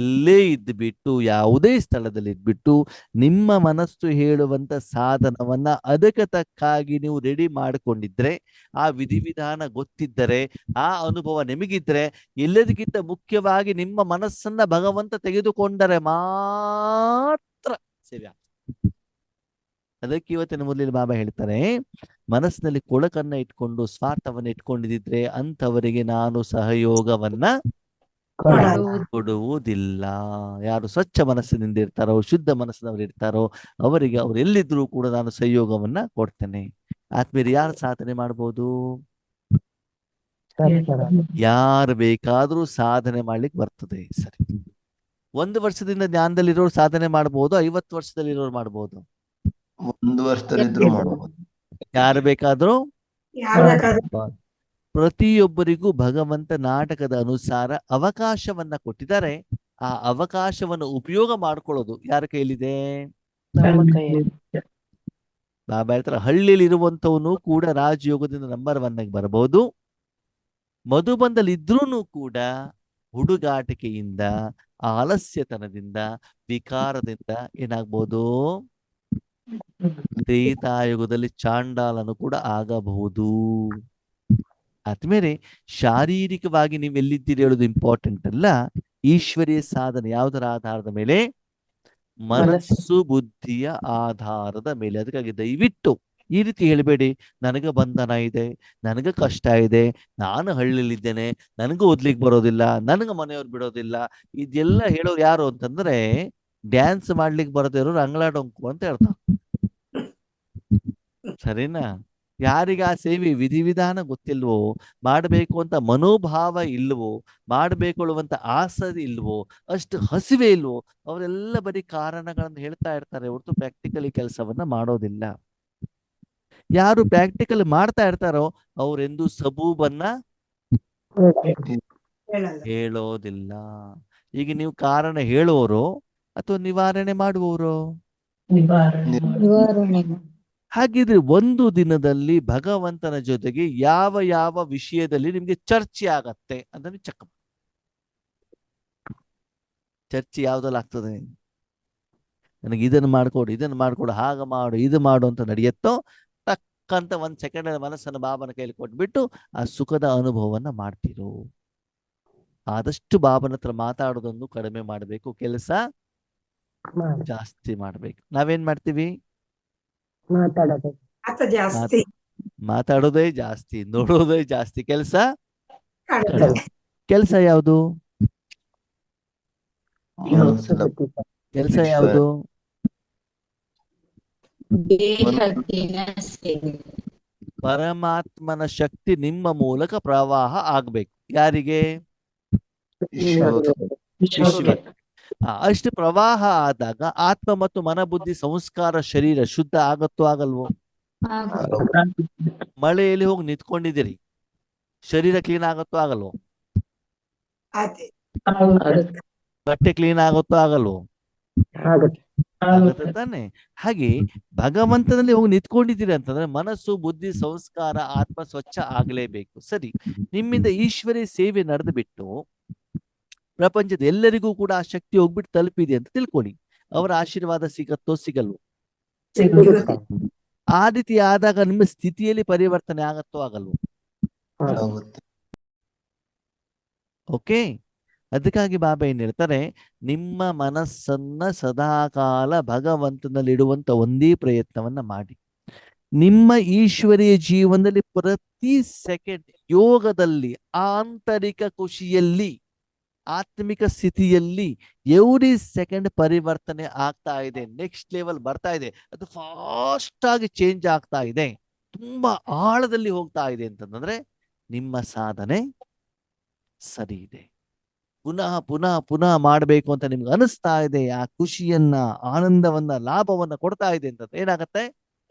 ಎಲ್ಲೇ ಇದ್ಬಿಟ್ಟು, ಯಾವುದೇ ಸ್ಥಳದಲ್ಲಿ ಇದ್ಬಿಟ್ಟು ನಿಮ್ಮ ಮನಸ್ಸು ಹೇಳುವಂತ ಸಾಧನವನ್ನ ಅದಕ್ಕೆ ತಕ್ಕಾಗಿ ನೀವು ರೆಡಿ ಮಾಡಿಕೊಂಡಿದ್ರೆ, ಆ ವಿಧಿವಿಧಾನ ಗೊತ್ತಿದ್ದರೆ, ಆ ಅನುಭವ ನಿಮಗಿದ್ರೆ, ಎಲ್ಲದಕ್ಕಿಂತ ಮುಖ್ಯವಾಗಿ ನಿಮ್ಮ ಮನಸ್ಸನ್ನ ಭಗವಂತ ತೆಗೆದುಕೊಂಡರೆ ಮಾತ್ರ ಸೇವೆ ಆಗ್ತದೆ. ಅದಕ್ಕೆ ಇವತ್ತಿನ ಮುರಳಿಯಲ್ಲಿ ಬಾಬಾ ಹೇಳ್ತಾರೆ, ಮನಸ್ಸಿನಲ್ಲಿ ಕೊಳಕನ್ನ ಇಟ್ಕೊಂಡು ಸ್ವಾರ್ಥವನ್ನ ಇಟ್ಕೊಂಡಿದ್ರೆ ಅಂಥವರಿಗೆ ನಾನು ಸಹಯೋಗವನ್ನ ಕೊಡುವುದಿಲ್ಲ. ಯಾರು ಸ್ವಚ್ಛ ಮನಸ್ಸಿನಿಂದ ಇರ್ತಾರೋ, ಶುದ್ಧ ಮನಸ್ಸಿನವರು ಇರ್ತಾರೋ, ಅವರಿಗೆ ಅವ್ರು ಎಲ್ಲಿದ್ರು ಕೂಡ ನಾನು ಸಹಯೋಗವನ್ನ ಕೊಡ್ತೇನೆ. ಆತ್ಮೀಯರು ಯಾರು ಸಾಧನೆ ಮಾಡ್ಬೋದು? ಯಾರು ಬೇಕಾದ್ರೂ ಸಾಧನೆ ಮಾಡ್ಲಿಕ್ಕೆ ಬರ್ತದೆ. ಸರಿ, 1 ವರ್ಷದಿಂದ ಜ್ಞಾನದಲ್ಲಿರೋರು ಸಾಧನೆ ಮಾಡ್ಬೋದು, 50 ವರ್ಷದಲ್ಲಿರೋರು ಮಾಡ್ಬೋದು? 1 ವರ್ಷದಲ್ಲಿದ್ರು ಮಾಡ್ಬೋದು. ಯಾರು ಬೇಕಾದ್ರೂ. ಪ್ರತಿಯೊಬ್ಬರಿಗೂ ಭಗವಂತ ನಾಟಕದ ಅನುಸಾರ ಅವಕಾಶವನ್ನ ಕೊಟ್ಟಿದ್ದಾರೆ. ಆ ಅವಕಾಶವನ್ನು ಉಪಯೋಗ ಮಾಡ್ಕೊಳ್ಳೋದು ಯಾರ ಕೈಲಿದೆ? ಬಾಬಾ ಹೇಳ್ತಾರೆ, ಹಳ್ಳಿಯಲ್ಲಿ ಇರುವಂತವನು ಕೂಡ ರಾಜಯೋಗದಿಂದ ನಂಬರ್ 1 ಆಗಿ ಬರಬಹುದು. ಮಧುಬಂಧಲ್ಲಿ ಇದ್ರೂ ಕೂಡ ಹುಡುಗಾಟಿಕೆಯಿಂದ, ಆಲಸ್ಯತನದಿಂದ, ವಿಕಾರದಿಂದ ಏನಾಗ್ಬೋದು? ತ್ರೇತಾಯುಗದಲ್ಲಿ ಚಾಂಡಾಲನು ಕೂಡ ಆಗಬಹುದು. ಆದ್ಮೇಲೆ ಶಾರೀರಿಕವಾಗಿ ನೀವು ಎಲ್ಲಿದ್ದೀರಿ ಹೇಳೋದು ಇಂಪಾರ್ಟೆಂಟ್ ಅಲ್ಲ. ಈಶ್ವರೀಯ ಸಾಧನೆ ಯಾವುದರ ಆಧಾರದ ಮೇಲೆ? ಮನಸ್ಸು ಬುದ್ಧಿಯ ಆಧಾರದ ಮೇಲೆ. ಅದಕ್ಕಾಗಿ ದಯವಿಟ್ಟು ಈ ರೀತಿ ಹೇಳಬೇಡಿ, ನನಗೆ ಬಂಧನ ಇದೆ, ನನಗೆ ಕಷ್ಟ ಇದೆ, ನಾನು ಹಳ್ಳಿಲಿದ್ದೇನೆ, ನನಗೂ ಓದ್ಲಿಕ್ಕೆ ಬರೋದಿಲ್ಲ, ನನಗೆ ಮನೆಯವ್ರು ಬಿಡೋದಿಲ್ಲ. ಇದೆಲ್ಲ ಹೇಳೋರು ಯಾರು ಅಂತಂದ್ರೆ, ಡ್ಯಾನ್ಸ್ ಮಾಡ್ಲಿಕ್ಕೆ ಬರದೇ ಇರೋರು ಅಂಗ್ಲಾಡೊಂಕು ಅಂತ ಹೇಳ್ತಾರೆ. ಸರಿನಾ? ಯಾರಿಗೆ ಆ ಸೇವೆ ವಿಧಿವಿಧಾನ ಗೊತ್ತಿಲ್ವೋ, ಮಾಡಬೇಕು ಅಂತ ಮನೋಭಾವ ಇಲ್ವೋ, ಮಾಡಬೇಕೊಳ್ಳುವಂತ ಆಸಕ್ತಿ ಇಲ್ವೋ, ಅಷ್ಟು ಹಸಿವೆ ಇಲ್ವೋ, ಅವರೆಲ್ಲ ಬರೀ ಕಾರಣಗಳನ್ನು ಹೇಳ್ತಾ ಇರ್ತಾರೆ ಹೊರತು ಪ್ರಾಕ್ಟಿಕಲಿ ಕೆಲಸವನ್ನ ಮಾಡೋದಿಲ್ಲ. ಯಾರು ಪ್ರಾಕ್ಟಿಕಲ್ ಮಾಡ್ತಾ ಇರ್ತಾರೋ ಅವರೆಂದು ಸಬೂಬನ್ನ ಹೇಳೋದಿಲ್ಲ. ಈಗ ನೀವು ಕಾರಣ ಹೇಳುವವರು ಅಥವಾ ನಿವಾರಣೆ ಮಾಡುವವರು? ನಿವಾರಣೆ. ಹಾಗಿದ್ರೆ ಒಂದು ದಿನದಲ್ಲಿ ಭಗವಂತನ ಜೊತೆಗೆ ಯಾವ ಯಾವ ವಿಷಯದಲ್ಲಿ ನಿಮ್ಗೆ ಚರ್ಚೆ ಆಗತ್ತೆ ಅದನ್ನು ಚೆಕ್ ಮಾಡಿ. ಚರ್ಚೆ ಯಾವ್ದಲ್ಲಿ ಆಗ್ತದೆ? ನನಗೆ ಇದನ್ನು ಮಾಡ್ಕೊಡು, ಇದನ್ನು ಮಾಡ್ಕೊಡು, ಹಾಗ ಮಾಡು, ಇದು ಮಾಡು ಅಂತ ನಡೆಯುತ್ತೋ, ಟಕ್ಕಂತ 1 ಸೆಕೆಂಡ್ ಮನಸ್ಸನ್ನು ಬಾಬನ ಕೈಲಿ ಕೊಟ್ಬಿಟ್ಟು ಆ ಸುಖದ ಅನುಭವವನ್ನ ಮಾಡ್ತಿರೋ. ಆದಷ್ಟು ಬಾಬನ ಹತ್ರ ಮಾತಾಡೋದನ್ನು ಕಡಿಮೆ ಮಾಡಬೇಕು, ಕೆಲಸ ಜಾಸ್ತಿ ಮಾಡ್ಬೇಕು. ನಾವೇನ್ ಮಾಡ್ತೀವಿ? ಮಾತಾಡೋದೇ ಜಾಸ್ತಿ, ನೋಡೋದೇ ಜಾಸ್ತಿ, ಕೆಲಸ ಕೆಲಸ ಯಾವುದು? ಕೆಲಸ ಯಾವುದು? ಪರಮಾತ್ಮನ ಶಕ್ತಿ ನಿಮ್ಮ ಮೂಲಕ ಪ್ರವಾಹ ಆಗ್ಬೇಕು. ಯಾರಿಗೆ? ವಿಶ್ವ. ಅಷ್ಟು ಪ್ರವಾಹ ಆದಾಗ ಆತ್ಮ ಮತ್ತು ಮನ ಬುದ್ಧಿ ಸಂಸ್ಕಾರ ಶರೀರ ಶುದ್ಧ ಆಗತ್ತೋ ಆಗಲ್ವೋ? ಮಳೆಯಲ್ಲಿ ಹೋಗಿ ನಿಂತ್ಕೊಂಡಿದ್ದೀರಿ, ಶರೀರ ಕ್ಲೀನ್ ಆಗತ್ತೋ ಆಗಲ್ವೋ? ಬಟ್ಟೆ ಕ್ಲೀನ್ ಆಗತ್ತೋ ಆಗಲ್ವೋ? ಆಗತ್ತೆ ತಾನೆ. ಹಾಗೆ ಭಗವಂತನಲ್ಲಿ ಹೋಗಿ ನಿಂತ್ಕೊಂಡಿದ್ದೀರಿ ಅಂತಂದ್ರೆ ಮನಸ್ಸು ಬುದ್ಧಿ ಸಂಸ್ಕಾರ ಆತ್ಮ ಸ್ವಚ್ಛ ಆಗಲೇಬೇಕು. ಸರಿ, ನಿಮ್ಮಿಂದ ಈಶ್ವರಿ ಸೇವೆ ನಡೆದು ಬಿಟ್ಟು ಪ್ರಪಂಚದ ಎಲ್ಲರಿಗೂ ಕೂಡ ಆ ಶಕ್ತಿ ಹೋಗ್ಬಿಟ್ಟು ತಲುಪಿದೆ ಅಂತ ತಿಳ್ಕೊಳ್ಳಿ. ಅವರ ಆಶೀರ್ವಾದ ಸಿಗತ್ತೋ ಸಿಗಲ್ವೋ? ಆ ರೀತಿ ಆದಾಗ ನಿಮ್ಮ ಸ್ಥಿತಿಯಲ್ಲಿ ಪರಿವರ್ತನೆ ಆಗತ್ತೋ ಆಗಲ್ವೋ? ಓಕೆ. ಅದಕ್ಕಾಗಿ ಬಾಬಾ ಏನ್ ಹೇಳ್ತಾರೆ, ನಿಮ್ಮ ಮನಸ್ಸನ್ನ ಸದಾಕಾಲ ಭಗವಂತನಲ್ಲಿಡುವಂತ ಒಂದೇ ಪ್ರಯತ್ನವನ್ನ ಮಾಡಿ. ನಿಮ್ಮ ಈಶ್ವರೀಯ ಜೀವನದಲ್ಲಿ ಪ್ರತಿ ಸೆಕೆಂಡ್ ಯೋಗದಲ್ಲಿ, ಆಂತರಿಕ ಖುಷಿಯಲ್ಲಿ, ಆತ್ಮಿಕ ಸ್ಥಿತಿಯಲ್ಲಿ ಎವ್ರಿ ಸೆಕೆಂಡ್ ಪರಿವರ್ತನೆ ಆಗ್ತಾ ಇದೆ, ನೆಕ್ಸ್ಟ್ ಲೆವೆಲ್ ಬರ್ತಾ ಇದೆ, ಅದು ಫಾಸ್ಟ್ ಆಗಿ ಚೇಂಜ್ ಆಗ್ತಾ ಇದೆ, ತುಂಬಾ ಆಳದಲ್ಲಿ ಹೋಗ್ತಾ ಇದೆ ಅಂತಂದ್ರೆ ನಿಮ್ಮ ಸಾಧನೆ ಸರಿ ಇದೆ. ಪುನಃ ಪುನಃ ಪುನಃ ಮಾಡಬೇಕು ಅಂತ ನಿಮ್ಗೆ ಅನಿಸ್ತಾ ಇದೆ, ಆ ಖುಷಿಯನ್ನ, ಆನಂದವನ್ನ, ಲಾಭವನ್ನ ಕೊಡ್ತಾ ಇದೆ ಅಂತ ಏನಾಗತ್ತೆ,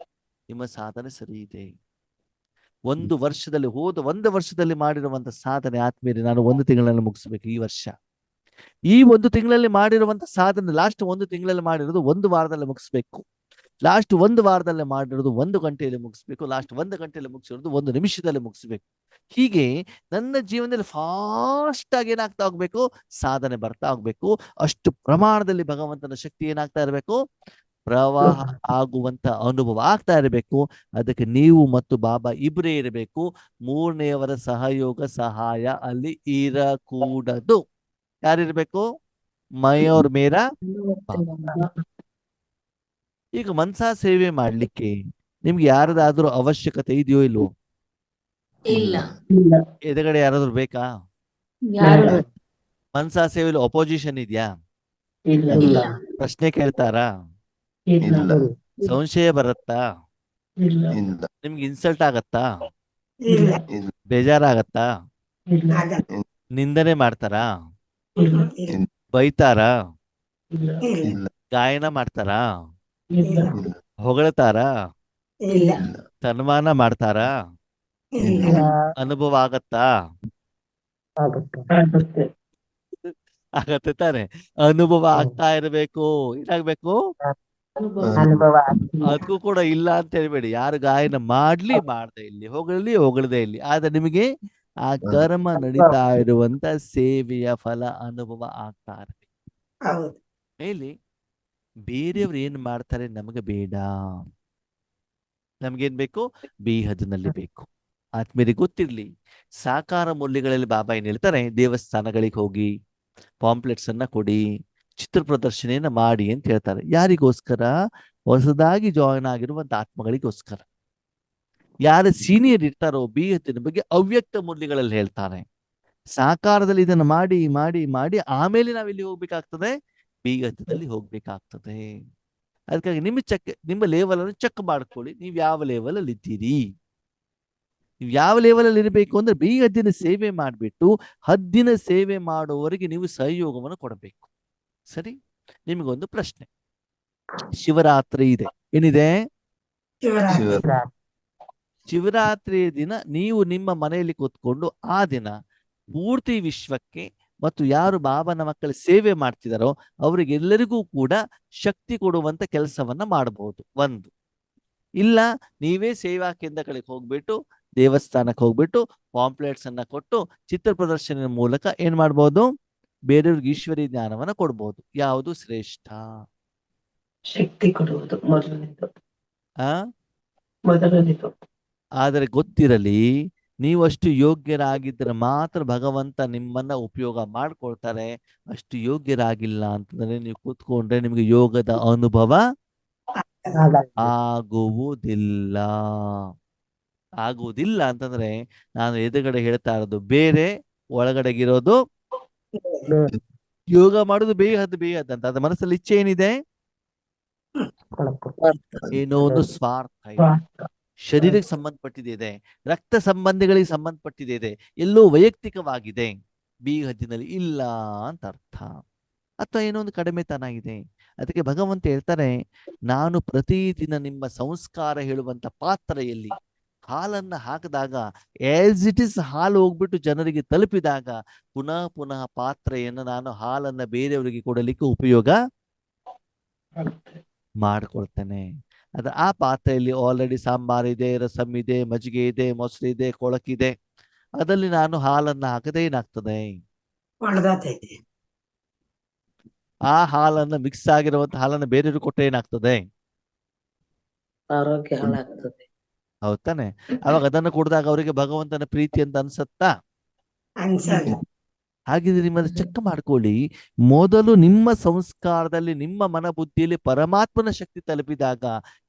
ನಿಮ್ಮ ಸಾಧನೆ ಸರಿ ಇದೆ. ಒಂದು ವರ್ಷದಲ್ಲಿ ಮಾಡಿರುವಂತ ಸಾಧನೆ ಆತ್ಮೀಯರೇ, ನಾನು 1 ತಿಂಗಳಲ್ಲಿ ಮುಗಿಸ್ಬೇಕು ಈ ವರ್ಷ. ಈ 1 ತಿಂಗಳಲ್ಲಿ ಮಾಡಿರುವಂತ ಸಾಧನೆ ಲಾಸ್ಟ್ 1 ತಿಂಗಳಲ್ಲಿ ಮಾಡಿರೋದು 1 ವಾರದಲ್ಲಿ ಮುಗಿಸ್ಬೇಕು. ಲಾಸ್ಟ್ 1 ವಾರದಲ್ಲಿ ಮಾಡಿರೋದು 1 ಗಂಟೆಯಲ್ಲಿ ಮುಗಿಸ್ಬೇಕು. ಲಾಸ್ಟ್ 1 ಗಂಟೆಯಲ್ಲಿ ಮುಗಿಸಿರೋದು 1 ನಿಮಿಷದಲ್ಲಿ ಮುಗಿಸ್ಬೇಕು. ಹೀಗೆ ನನ್ನ ಜೀವನದಲ್ಲಿ ಫಾಸ್ಟ್ ಆಗಿ ಏನಾಗ್ತಾ ಹೋಗ್ಬೇಕು, ಸಾಧನೆ ಬರ್ತಾ ಹೋಗ್ಬೇಕು. ಅಷ್ಟು ಪ್ರಮಾಣದಲ್ಲಿ ಭಗವಂತನ ಶಕ್ತಿ ಏನಾಗ್ತಾ ಇರಬೇಕು, ಪ್ರವಾಹ ಆಗುವಂತ ಅನುಭವ ಆಗ್ತಾ ಇರಬೇಕು. ಅದಕ್ಕೆ ನೀವು ಮತ್ತು ಬಾಬಾ ಇಬ್ಬರೇ ಇರಬೇಕು. 3ನೇಯವರ ಸಹಾಯ ಅಲ್ಲಿ ಇರಕೂಡದು. ಯಾರಿರ್ಬೇಕು, ಮೈಯವ್ರ ಮೇರ. ಈಗ ಮನ್ಸಾ ಸೇವೆ ಮಾಡ್ಲಿಕ್ಕೆ ನಿಮ್ಗೆ ಯಾರದಾದ್ರೂ ಅವಶ್ಯಕತೆ ಇದೆಯೋ ಇಲ್ವೋ? ಇಲ್ಲ. ಎದುರುಗಡೆ ಯಾರಾದ್ರೂ ಬೇಕಾ? ಮನ್ಸಾ ಸೇವೆಯಲ್ಲಿ ಅಪೋಸಿಷನ್ ಇದೆಯಾ? ಇಲ್ಲ. ಪ್ರಶ್ನೆ ಕೇಳ್ತಾರಾ? ಇಲ್ಲ. ಸಂಶಯ ಬರುತ್ತಾ? ಇಲ್ಲ. ನಿಮ್ಗೆ ಇನ್ಸಲ್ಟ್ ಆಗತ್ತಾ? ಇಲ್ಲ. ಇಲ್ಲ. ಬೇಜಾರಾಗತ್ತಾ? ಇಲ್ಲ. ನಿಂದನೆ ಮಾಡ್ತಾರಾ? ಇಲ್ಲ. ಬೈತಾರಾ? ಇಲ್ಲ. ಗಾಯನ ಮಾಡ್ತಾರಾ? ಇಲ್ಲ. ಹೊಗಳ್ತಾರಾ? ಇಲ್ಲ. ಸನ್ಮಾನ ಮಾಡ್ತಾರಾ? ಇಲ್ಲ. ಅನುಭವ ಆಗತ್ತಾ? ಆಗುತ್ತೆ. ಆಗತ್ತೆ ತಾನೆ. ಅನುಭವ ಆಗ್ತಾ ಇರಬೇಕು. ಏನಾಗ್ಬೇಕು? ಅದಕ್ಕೂ ಕೂಡ ಇಲ್ಲ ಅಂತ ಹೇಳ್ಬೇಡಿ. ಯಾರು ಗಾಯನ ಮಾಡ್ಲಿ, ಮಾಡದೆ ಇಲ್ಲಿ, ಹೊಗಳದೆ ಇಲ್ಲಿ, ಆದ್ರೆ ನಿಮಗೆ ಆ ಕರ್ಮ ನಡೀತಾ ಇರುವಂತ ಸೇವೆಯ ಫಲ ಅನುಭವ ಆಗ್ತಾ ಇರಬೇಕು. ಹೌದು. ಇಲ್ಲಿ ಬೇರೆಯವ್ರು ಏನ್ ಮಾಡ್ತಾರೆ ನಮಗೆ ಬೇಡ. ನಮ್ಗೇನ್ ಬೇಕು? ಬೇಹದ್ನಲ್ಲಿ ಬೇಕು. ಆತ್ಮೀಯರಿಗೆ ಗೊತ್ತಿರ್ಲಿ, ಸಾಕಾರ ಮೌಲ್ಯಗಳಲ್ಲಿ ಬಾಬಾ ಏನ್ ಹೇಳ್ತಾರೆ, ದೇವಸ್ಥಾನಗಳಿಗೆ ಹೋಗಿ ಪಾಂಪ್ಲೆಟ್ಸ್ ಅನ್ನ ಕೊಡಿ, ಚಿತ್ರ ಪ್ರದರ್ಶನೆಯನ್ನ ಮಾಡಿ ಅಂತ ಹೇಳ್ತಾರೆ. ಯಾರಿಗೋಸ್ಕರ? ಹೊಸದಾಗಿ ಜಾಯಿನ್ ಆಗಿರುವಂತ ಆತ್ಮಗಳಿಗೋಸ್ಕರ. ಯಾರು ಸೀನಿಯರ್ ಇರ್ತಾರೋ ಬೇಹದ್ದಿನ ಬಗ್ಗೆ ಅವ್ಯಕ್ತ ಮೌಲ್ಯಗಳಲ್ಲಿ ಹೇಳ್ತಾರೆ. ಸಾಕಾರದಲ್ಲಿ ಇದನ್ನು ಮಾಡಿ ಮಾಡಿ ಮಾಡಿ ಆಮೇಲೆ ನಾವಿಲ್ಲಿ ಹೋಗ್ಬೇಕಾಗ್ತದೆ, ಬೇಹದ್ದಲ್ಲಿ ಹೋಗ್ಬೇಕಾಗ್ತದೆ. ಅದಕ್ಕಾಗಿ ನಿಮ್ಮ ಲೆವೆಲ್ ಅನ್ನು ಚೆಕ್ ಮಾಡ್ಕೊಳ್ಳಿ. ನೀವು ಯಾವ ಲೆವೆಲ್ ಅಲ್ಲಿ ಇದ್ದೀರಿ. ನೀವು ಯಾವ ಲೆವೆಲ್ ಅಲ್ಲಿ ಇರಬೇಕು ಅಂದ್ರೆ ಬೇಹದ್ದಿನ ಸೇವೆ ಮಾಡಿಬಿಟ್ಟು ಹದ್ದಿನ ಸೇವೆ ಮಾಡುವವರಿಗೆ ನೀವು ಸಹಯೋಗವನ್ನು ಕೊಡಬೇಕು. ಸರಿ. ನಿಮಗೊಂದು ಪ್ರಶ್ನೆ. ಶಿವರಾತ್ರಿ ಇದೆ. ಏನಿದೆ? ಶಿವರಾತ್ರಿಯ ದಿನ ನೀವು ನಿಮ್ಮ ಮನೆಯಲ್ಲಿ ಕೂತ್ಕೊಂಡು ಆ ದಿನ ಪೂರ್ತಿ ವಿಶ್ವಕ್ಕೆ ಮತ್ತು ಯಾರು ಬಾಬನ ಮಕ್ಕಳ ಸೇವೆ ಮಾಡ್ತಿದಾರೋ ಅವರಿಗೆಲ್ಲರಿಗೂ ಕೂಡ ಶಕ್ತಿ ಕೊಡುವಂತ ಕೆಲಸವನ್ನ ಮಾಡಬಹುದು. ಒಂದು. ಇಲ್ಲ ನೀವೇ ಸೇವಾ ಕೇಂದ್ರಗಳಿಗೆ ಹೋಗ್ಬಿಟ್ಟು, ದೇವಸ್ಥಾನಕ್ಕೆ ಹೋಗ್ಬಿಟ್ಟು ಪಾಂಪ್ಲೆಟ್ಸ್ ಅನ್ನ ಕೊಟ್ಟು ಚಿತ್ರ ಪ್ರದರ್ಶನದ ಮೂಲಕ ಏನ್ ಮಾಡ್ಬೋದು, ಬೇರೆಯವ್ರಿಗೆ ಈಶ್ವರಿ ಜ್ಞಾನವನ್ನ ಕೊಡ್ಬೋದು. ಯಾವುದು ಶ್ರೇಷ್ಠ? ಶಕ್ತಿ ಕೊಡುವುದು ಮೊದಲನೇದು. ಮೊದಲನೇದು. ಆದರೆ ಗೊತ್ತಿರಲಿ, ನೀವಷ್ಟು ಯೋಗ್ಯರಾಗಿದ್ದರೆ ಮಾತ್ರ ಭಗವಂತ ನಿಮ್ಮನ್ನ ಉಪಯೋಗ ಮಾಡ್ಕೊಳ್ತಾರೆ. ಅಷ್ಟು ಯೋಗ್ಯರಾಗಿಲ್ಲ ಅಂತಂದ್ರೆ ನೀವು ಕೂತ್ಕೊಂಡ್ರೆ ನಿಮ್ಗೆ ಯೋಗದ ಅನುಭವ ಆಗುವುದಿಲ್ಲ ಅಂತಂದ್ರೆ ನಾನು ಎದುರುಗಡೆ ಹೇಳ್ತಾ ಇರೋದು ಬೇರೆ, ಒಳಗಡೆಗಿರೋದು ಯೋಗ ಮಾಡೋದು ಬೇಹದ್ ಅಂತ. ಅದ ಮನಸ್ಸಲ್ಲಿ ಇಚ್ಛೆ ಏನಿದೆ? ಏನೋ ಒಂದು ಸ್ವಾರ್ಥ ಇದೆ. ಶರೀರಕ್ಕೆ ಸಂಬಂಧಪಟ್ಟಿದೆ, ರಕ್ತ ಸಂಬಂಧಿಗಳಿಗೆ ಸಂಬಂಧಪಟ್ಟಿದೆ, ಎಲ್ಲೋ ವೈಯಕ್ತಿಕವಾಗಿದೆ. ಬೇಹದ್ದಿನಲ್ಲಿ ಇಲ್ಲ ಅಂತ ಅರ್ಥ. ಅಥವಾ ಏನೋ ಒಂದು ಕಡಿಮೆತನ ಇದೆ. ಅದಕ್ಕೆ ಭಗವಂತ ಹೇಳ್ತಾರೆ, ನಾನು ಪ್ರತಿದಿನ ನಿಮ್ಮ ಸಂಸ್ಕಾರ ಹೇಳುವಂತ ಪಾತ್ರೆಯಲ್ಲಿ ಹಾಲನ್ನ ಹಾಕಿದಾಗ ಆಸ್ ಇಟ್ ಇಸ್ ಹಾಲು ಹೋಗ್ಬಿಟ್ಟು ಜನರಿಗೆ ತಲುಪಿದಾಗ ಪುನಃ ಪುನಃ ಪಾತ್ರೆಯನ್ನು ನಾನು ಹಾಲನ್ನ ಬೇರೆಯವರಿಗೆ ಕೊಡಲಿಕ್ಕೆ ಉಪಯೋಗ ಮಾಡ್ಕೊಳ್ತೇನೆ. ಆ ಪಾತ್ರೆಯಲ್ಲಿ ಆಲ್ರೆಡಿ ಸಾಂಬಾರ್ ಇದೆ, ರಸಂ ಇದೆ, ಮಜ್ಜಿಗೆ ಇದೆ, ಮೊಸರು ಇದೆ, ಕೊಳಕಿದೆ. ಅದರಲ್ಲಿ ನಾನು ಹಾಲನ್ನ ಹಾಕದೆ ಏನಾಗ್ತದೆ? ಆ ಹಾಲನ್ನ ಮಿಕ್ಸ್ ಆಗಿರುವಂತ ಹಾಲನ್ನ ಬೇರೆಯವ್ರಿಗೆ ಕೊಟ್ಟರೆ ಏನಾಗ್ತದೆ? ಆರೋಗ್ಯ ಹಾಳಾಗ್ತದೆ. ಹೌದಾನೆ? ಅವಾಗ ಅದನ್ನು ಕುಡಿದಾಗ ಅವರಿಗೆ ಭಗವಂತನ ಪ್ರೀತಿ ಅಂತ ಅನ್ಸತ್ತಾ? ಹಾಗಿದ್ರೆ ನಿಮ್ಮದು ಚೆಕ್ ಮಾಡ್ಕೊಳ್ಳಿ. ಮೊದಲು ನಿಮ್ಮ ಸಂಸ್ಕಾರದಲ್ಲಿ, ನಿಮ್ಮ ಮನ ಬುದ್ಧಿಯಲ್ಲಿ ಪರಮಾತ್ಮನ ಶಕ್ತಿ ತಲುಪಿದಾಗ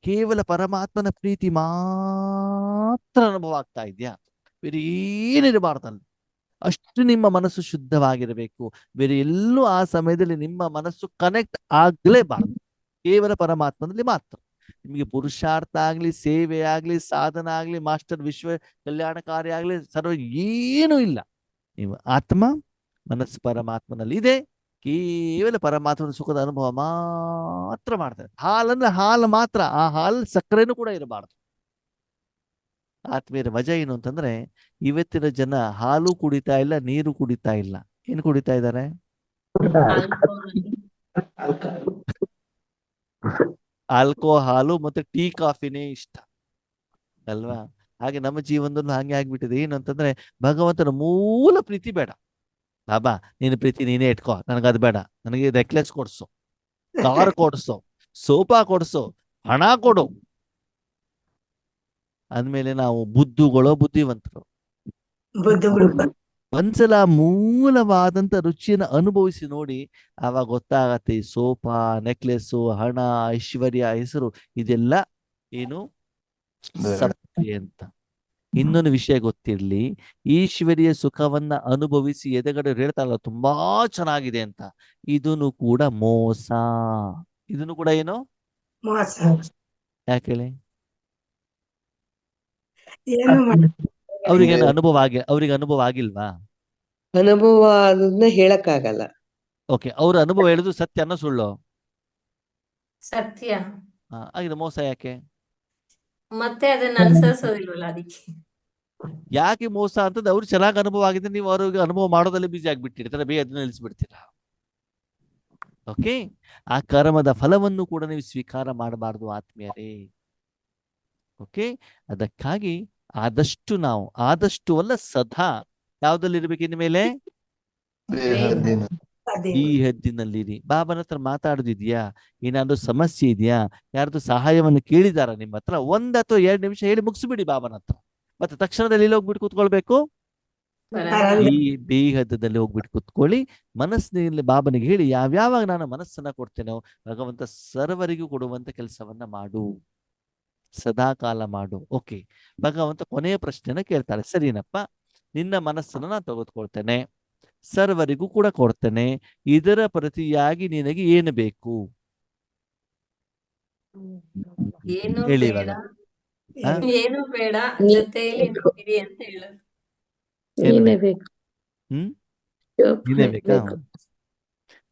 ಕೇವಲ ಪರಮಾತ್ಮನ ಪ್ರೀತಿ ಮಾತ್ರ ಅನುಭವ ಆಗ್ತಾ ಇದೆಯಾ? ಬೇರೆ ಏನಿರಬಾರ್ದಲ್ಲಿ. ಅಷ್ಟು ನಿಮ್ಮ ಮನಸ್ಸು ಶುದ್ಧವಾಗಿರಬೇಕು. ಬೇರೆ ಎಲ್ಲೂ ಆ ಸಮಯದಲ್ಲಿ ನಿಮ್ಮ ಮನಸ್ಸು ಕನೆಕ್ಟ್ ಆಗ್ಲೇಬಾರ್ದು. ಕೇವಲ ಪರಮಾತ್ಮನಲ್ಲಿ ಮಾತ್ರ. ನಿಮಗೆ ಪುರುಷಾರ್ಥ ಆಗ್ಲಿ, ಸೇವೆ ಆಗ್ಲಿ, ಸಾಧನ ಆಗ್ಲಿ, ಮಾಸ್ಟರ್ ವಿಶ್ವ ಕಲ್ಯಾಣಕಾರಿ ಆಗ್ಲಿ, ಸರ್ವ ಏನೂ ಇಲ್ಲ. ನೀವು ಆತ್ಮ ಮನಸ್ಸು ಪರಮಾತ್ಮನಲ್ಲಿ ಇದೆ. ಕೇವಲ ಪರಮಾತ್ಮನ ಸುಖದ ಅನುಭವ ಮಾತ್ರ ಮಾಡ್ತಾರೆ. ಹಾಲಂದ್ರೆ ಹಾಲು ಮಾತ್ರ. ಆ ಹಾಲು ಸಕ್ಕರೆನೂ ಕೂಡ ಇರಬಾರ್ದು. ಆತ್ಮೀಯರ ಮಜಾ ಏನು ಅಂತಂದ್ರೆ, ಇವತ್ತಿನ ಜನ ಹಾಲು ಕುಡಿತಾ ಇಲ್ಲ, ನೀರು ಕುಡಿತಾ ಇಲ್ಲ. ಏನು ಕುಡಿತಾ ಇದ್ದಾರೆ? ಆಲ್ಕೋಹಾಲು ಮತ್ತೆ ಟೀ ಕಾಫಿನೇ ಇಷ್ಟ ಅಲ್ವಾ? ಹಾಗೆ ನಮ್ಮ ಜೀವನದಲ್ಲೂ ಹಾಗೆ ಆಗ್ಬಿಟ್ಟಿದೆ. ಏನು ಅಂತಂದ್ರೆ, ಭಗವಂತನ ಮೂಲ ಪ್ರೀತಿ ಬೇಡ. ಬಾಬಾ ನಿನ್ನ ಪ್ರೀತಿ ನೀನೇ ಇಟ್ಕೋ, ನನಗದು ಬೇಡ. ನನಗೆ ನೆಕ್ಲೆಸ್ ಕೊಡ್ಸು, ಕಾರ್ ಕೊಡ್ಸು, ಸೋಫಾ ಕೊಡ್ಸು, ಹಣ ಕೊಡು ಅಂದ್ಮೇಲೆ ನಾವು ಬುದ್ಧಿವಂತರು. ಒಂದ್ಸಲ ಮೂಲವಾದಂತ ರುಚಿಯನ್ನು ಅನುಭವಿಸಿ ನೋಡಿ, ಆವಾಗ ಗೊತ್ತಾಗತ್ತೆ ಈ ಸೋಫಾ, ನೆಕ್ಲೆಸ್ಸು, ಹಣ, ಐಶ್ವರ್ಯ, ಹೆಸರು ಇದೆಲ್ಲ ಏನು ಸತ್ಯ ಅಂತ. ಇನ್ನೊಂದು ವಿಷಯ ಗೊತ್ತಿರ್ಲಿ, ಈಶ್ವರಿಯ ಸುಖವನ್ನ ಅನುಭವಿಸಿ ಎದೆಗಡೆ ಹೇಳ್ತಾರಲ್ಲ ತುಂಬಾ ಚೆನ್ನಾಗಿದೆ ಅಂತ, ಇದನ್ನು ಕೂಡ ಮೋಸ. ಇದನ್ನು ಕೂಡ ಏನು ಯಾಕೆ ಹೇಳಿ? ಅವ್ರಿಗೆ ಅನುಭವ ಆಗಿಲ್ವಾ? ಅನುಭವ ಅದನ್ನ ಹೇಳಕ್ಕಾಗಲ್ಲ. ಓಕೆ, ಅವ್ರ ಅನುಭವ ಹೇಳುದು ಸತ್ಯ ಅನ್ನೋ ಸುಳ್ಳು? ಸತ್ಯ. ಆಗಿದೆ. ಮೋಸ ಯಾಕೆ? ಮತ್ತೆ ಅದನ್ನ ಅನುಸರಿಸೋದಿಲ್ವಲ್ಲ, ಅದಕ್ಕೆ. ಯಾಕೆ ಮೋಸ ಅಂತಂದ್ರೆ, ಅವ್ರು ಚೆನ್ನಾಗಿ ಅನುಭವ ಆಗಿದೆ, ನೀವು ಅವ್ರಿಗೆ ಅನುಭವ ಮಾಡೋದಲ್ಲಿ ಬಿಸಿ ಆಗ್ಬಿಟ್ಟಿರ್ತಾರೆ, ಬೇಗ ಅದನ್ನ ನಿಲ್ಲಿಸ್ಬಿಡ್ತೀರಾ. ಓಕೆ, ಆ ಕರ್ಮದ ಫಲವನ್ನು ಕೂಡ ನೀವು ಸ್ವೀಕಾರ ಮಾಡಬಾರ್ದು ಆತ್ಮೀಯರೇ. ಓಕೆ, ಅದಕ್ಕಾಗಿ ಆದಷ್ಟು ಅಲ್ಲ, ಸದಾ ಯಾವ್ದಲ್ಲಿ ಇರ್ಬೇಕು? ಇನ್ನು ಮೇಲೆ ಈ ಹದ್ದಿನಲ್ಲಿರಿ. ಬಾಬನ ಹತ್ರ ಮಾತಾಡೋದಿದ್ಯಾ? ಏನಾದ್ರು ಸಮಸ್ಯೆ ಇದೆಯಾ? ಯಾರ್ದು ಸಹಾಯವನ್ನು ಕೇಳಿದಾರ ನಿಮ್ಮ ಹತ್ರ? 1 ಅಥವಾ 2 ನಿಮಿಷ ಹೇಳಿ ಮುಗಿಸ್ಬಿಡಿ ಬಾಬನ ಹತ್ರ. ಮತ್ತೆ ತಕ್ಷಣದಲ್ಲಿ ಇಲ್ಲಿ ಹೋಗ್ಬಿಟ್ಟು ಕೂತ್ಕೊಳ್ಬೇಕು, ಈ ಬೇಹದ್ದಲ್ಲಿ ಹೋಗ್ಬಿಟ್ಟು ಕೂತ್ಕೊಳ್ಳಿ. ಮನಸ್ಸಿನಲ್ಲಿ ಬಾಬನಿಗೆ ಹೇಳಿ, ಯಾವ್ಯಾವಾಗ ನಾನು ಮನಸ್ಸನ್ನ ಕೊಡ್ತೇನೋ ಭಗವಂತ ಸರ್ವರಿಗೂ ಕೊಡುವಂತ ಕೆಲಸವನ್ನ ಮಾಡು, ಸದಾ ಕಾಲ ಮಾಡು. ಓಕೆ, ಭಗವಂತ ಕೊನೆಯ ಪ್ರಶ್ನೆನ ಕೇಳ್ತಾರೆ. ಸರಿನಪ್ಪ, ನಿನ್ನ ಮನಸ್ಸನ್ನ ನಾನು ತೆಗೆದುಕೊಳ್ತೇನೆ, ಸರ್ವರಿಗೂ ಕೂಡ ಕೊಡ್ತೇನೆ, ಇದರ ಪ್ರತಿಯಾಗಿ ನಿನಗೆ ಏನು ಬೇಕು ಏನು ಹೇಳಿ ಬೇಡ, ಇವಾಗ. ಏನು ಬೇಡ, ಜೊತೆಯಲ್ಲಿ ಇರಿ ಅಂತ ಹೇಳೋದು. ನೀನೇ ಬೇಕು. ನೀನೇ ಬೇಕಾ?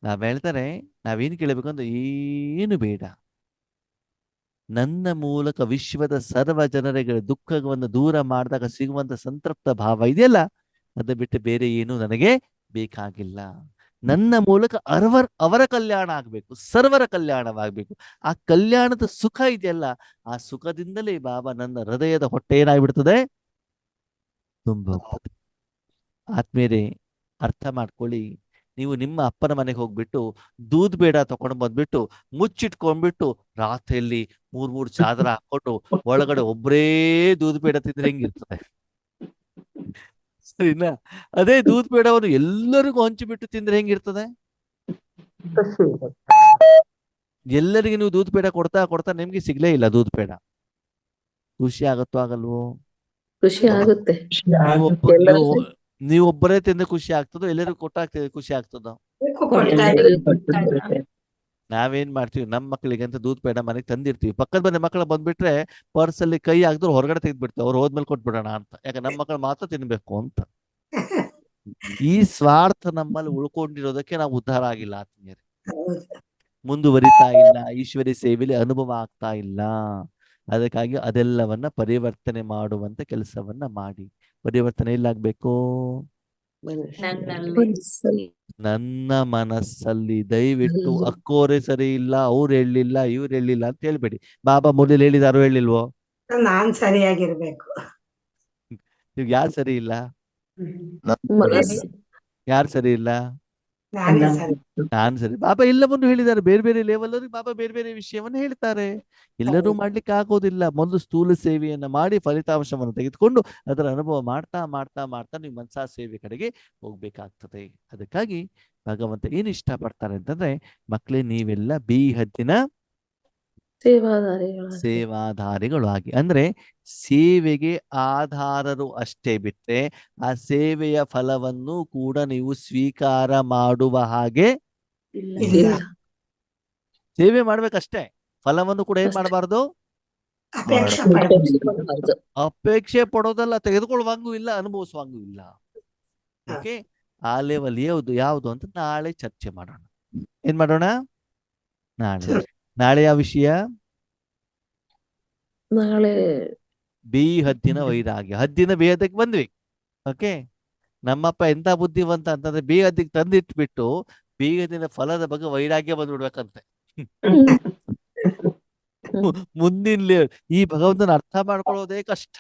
ನಾವ್ ಹೇಳ್ತಾರೆ, ನಾವೇನು ಕೇಳಬೇಕಂದ್ರೆ, ಏನು ಬೇಡ, ನನ್ನ ಮೂಲಕ ವಿಶ್ವದ ಸರ್ವ ಜನರಿಗೆ ದುಃಖವನ್ನು ದೂರ ಮಾಡಿದಾಗ ಸಿಗುವಂತ ಸಂತೃಪ್ತ ಭಾವ ಇದೆಯಲ್ಲ, ಅದು ಬಿಟ್ಟು ಬೇರೆ ಏನು ನನಗೆ ಬೇಕಾಗಿಲ್ಲ. ನನ್ನ ಮೂಲಕ ಅವರ ಕಲ್ಯಾಣ ಆಗ್ಬೇಕು, ಸರ್ವರ ಕಲ್ಯಾಣವಾಗ್ಬೇಕು. ಆ ಕಲ್ಯಾಣದ ಸುಖ ಇದೆಯಲ್ಲ, ಆ ಸುಖದಿಂದಲೇ ಬಾಬಾ ನನ್ನ ಹೃದಯದ ಹೊಟ್ಟೆ ಏನಾಗ್ಬಿಡ್ತದೆ, ತುಂಬ ಹೋಗ್ತದೆ. ಆತ್ಮೀಯರೇ, ಅರ್ಥ ಮಾಡ್ಕೊಳ್ಳಿ. ನೀವು ನಿಮ್ಮ ಅಪ್ಪನ ಮನೆಗೆ ಹೋಗ್ಬಿಟ್ಟು ದೂದ್ ಬೇಡ ತಗೊಂಡು ಬಂದ್ಬಿಟ್ಟು ಮುಚ್ಚಿಟ್ಕೊಂಡ್ಬಿಟ್ಟು ರಾತ್ರಿಯಲ್ಲಿ 3 ಚಾದರ ಹಾಕೊಂಡು ಒಳಗಡೆ ಒಬ್ಬರೇ ದೂದ್ ಬೇಡ ತಿಂದ್ರೆ ಹೆಂಗಿರ್ತದೆ? ಸರಿನಾ? ಅದೇ ದೂದ್ ಬೇಡವನ್ನು ಎಲ್ಲರಿಗೂ ಹಂಚಿಬಿಟ್ಟು ತಿಂದ್ರೆ ಹೆಂಗಿರ್ತದೆ? ಎಲ್ಲರಿಗೆ ನೀವು ದೂದ್ ಬೇಡ ಕೊಡ್ತಾ ನಿಮ್ಗೆ ಸಿಗ್ಲೇ ಇಲ್ಲ ದೂದ್ ಬೇಡ, ಖುಷಿ ಆಗತ್ತೋ ಆಗಲ್ವೋ? ಖುಷಿ ಆಗುತ್ತೆ. ನೀವೊಬ್ಬರೇ ತಿಂದ್ರೆ ಖುಷಿ ಆಗ್ತದೋ, ಎಲ್ಲರಿಗೂ ಕೊಟ್ಟಾಗ್ತದೆ ಖುಷಿ ಆಗ್ತದೋ? ನಾವೇನ್ ಮಾಡ್ತೀವಿ, ನಮ್ಮ ಮಕ್ಕಳಿಗೆ ದೂದ್ ಬೇಡ ಮನೆಗೆ ತಂದಿರ್ತೀವಿ, ಪಕ್ಕದ ಮನೆ ಮಕ್ಕಳು ಬಂದ್ಬಿಟ್ರೆ ಪರ್ಸಲ್ಲಿ ಕೈ ಹಾಕಿದ್ರು ಹೊರಗಡೆ ತೆಗೆದ್ಬಿಡ್ತೀವಿ, ಅವ್ರು ಹೋದ್ಮೇಲೆ ಕೊಟ್ಬಿಡೋಣ ಅಂತ. ಯಾಕೆ ನಮ್ಮ ಮಕ್ಕಳು ಮಾತ್ರ ತಿನ್ಬೇಕು ಅಂತ. ಈ ಸ್ವಾರ್ಥ ನಮ್ಮಲ್ಲಿ ಉಳ್ಕೊಂಡಿರೋದಕ್ಕೆ ನಾವು ಉದ್ಧಾರ ಆಗಿಲ್ಲ ಆತ್ಮೀಯರೇ, ಮುಂದುವರಿತಾ ಇಲ್ಲ, ಈಶ್ವರಿ ಸೇವೆಯಲ್ಲಿ ಅನುಭವ ಆಗ್ತಾ ಇಲ್ಲ. ಅದಕ್ಕಾಗಿ ಅದೆಲ್ಲವನ್ನ ಪರಿವರ್ತನೆ ಮಾಡುವಂತ ಕೆಲಸವನ್ನ ಮಾಡಿ. ಪರಿವರ್ತನೆ ಎಲ್ಲಾಗ್ಬೇಕು? ನನ್ನ ಮನಸ್ಸಲ್ಲಿ. ದಯವಿಟ್ಟು ಅಕ್ಕೋರೆ ಸರಿ ಇಲ್ಲ, ಅವ್ರು ಹೇಳಿಲ್ಲ, ಇವ್ರು ಹೇಳಿಲ್ಲ ಅಂತ ಹೇಳ್ಬೇಡಿ. ಬಾಬಾ ಮೊದಲು ಹೇಳಿದಾರು ಹೇಳಿಲ್ವೋ? ನಾನ್ ಸರಿಯಾಗಿರ್ಬೇಕು. ನೀವು ಯಾರು ಸರಿ ಇಲ್ಲ? ಯಾರು ಸರಿ ಇಲ್ಲ? ನಾನೇ ಸರಿ. ನಾನು ಸರಿ. ಬಾಬಾ ಎಲ್ಲವನ್ನು ಹೇಳಿದ್ದಾರೆ, ಬೇರೆ ಬೇರೆ ಲೆವೆಲ್ ಅವ್ರಿಗೆ ಬಾಬಾ ಬೇರೆ ಬೇರೆ ವಿಷಯವನ್ನು ಹೇಳ್ತಾರೆ. ಎಲ್ಲರೂ ಮಾಡ್ಲಿಕ್ಕೆ ಆಗೋದಿಲ್ಲ. ಮೊದಲು ಸ್ಥೂಲ ಸೇವೆಯನ್ನ ಮಾಡಿ ಫಲಿತಾಂಶವನ್ನು ತೆಗೆದುಕೊಂಡು ಅದರ ಅನುಭವ ಮಾಡ್ತಾ ಮಾಡ್ತಾ ಮಾಡ್ತಾ ನೀವು ಮನಸಾ ಸೇವೆ ಕಡೆಗೆ ಹೋಗ್ಬೇಕಾಗ್ತದೆ. ಅದಕ್ಕಾಗಿ ಭಗವಂತ ಏನ್ ಇಷ್ಟಪಡ್ತಾರೆ ಅಂತಂದ್ರೆ, ಮಕ್ಕಳೇ ನೀವೆಲ್ಲ ಬಿ ಹದ್ದಿನ ಸೇವಾಧಾರಿಗಳು ಆಗಿ, ಅಂದ್ರೆ ಸೇವೆಗೆ ಆಧಾರರು ಅಷ್ಟೇ ಬಿಟ್ರೆ ಆ ಸೇವೆಯ ಫಲವನ್ನು ಕೂಡ ನೀವು ಸ್ವೀಕಾರ ಮಾಡುವ ಹಾಗೆ ಇಲ್ಲ. ಸೇವೆ ಮಾಡ್ಬೇಕಷ್ಟೇ, ಫಲವನ್ನು ಕೂಡ ಏನ್ ಮಾಡಬಾರ್ದು, ಅಪೇಕ್ಷೆ ಅಪೇಕ್ಷೆ ಪಡೋದಲ್ಲ, ತೆಗೆದುಕೊಳ್ಳುವಾಗೂ ಇಲ್ಲ, ಅನುಭವಿಸುವಾಗೂ ಇಲ್ಲ. ಓಕೆ, ಆ ಲೆವೆಲ್ ಯಾವುದು ಅಂತ ನಾಳೆ ಚರ್ಚೆ ಮಾಡೋಣ. ಏನ್ ಮಾಡೋಣ ನಾಳೆ ಯಾವ ವಿಷಯ? ನಾಳೆ ಬಿ ಹದ್ದಿನ ವೈರಾಗ್ಯ. ಹದ್ದಿನ ಬಿ ಹದ್ದಕ್ಕೆ ಬಂದ್ವಿ. ಓಕೆ, ನಮ್ಮಪ್ಪ ಎಂತ ಬುದ್ಧಿವಂತ ಅಂತಂದ್ರೆ ಬಿ ಹದ್ದಿಗೆ ತಂದಿಟ್ಬಿಟ್ಟು ಬಿ ಹದ್ದಿನ ಫಲದ ಬಗ್ಗೆ ವೈರಾಗ್ಯ ಬಂದ್ಬಿಡ್ಬೇಕಂತೆ. ಮುಂದಿನ ಈ ಭಗವಂತನ ಅರ್ಥ ಮಾಡ್ಕೊಳ್ಳೋದೇ ಕಷ್ಟ,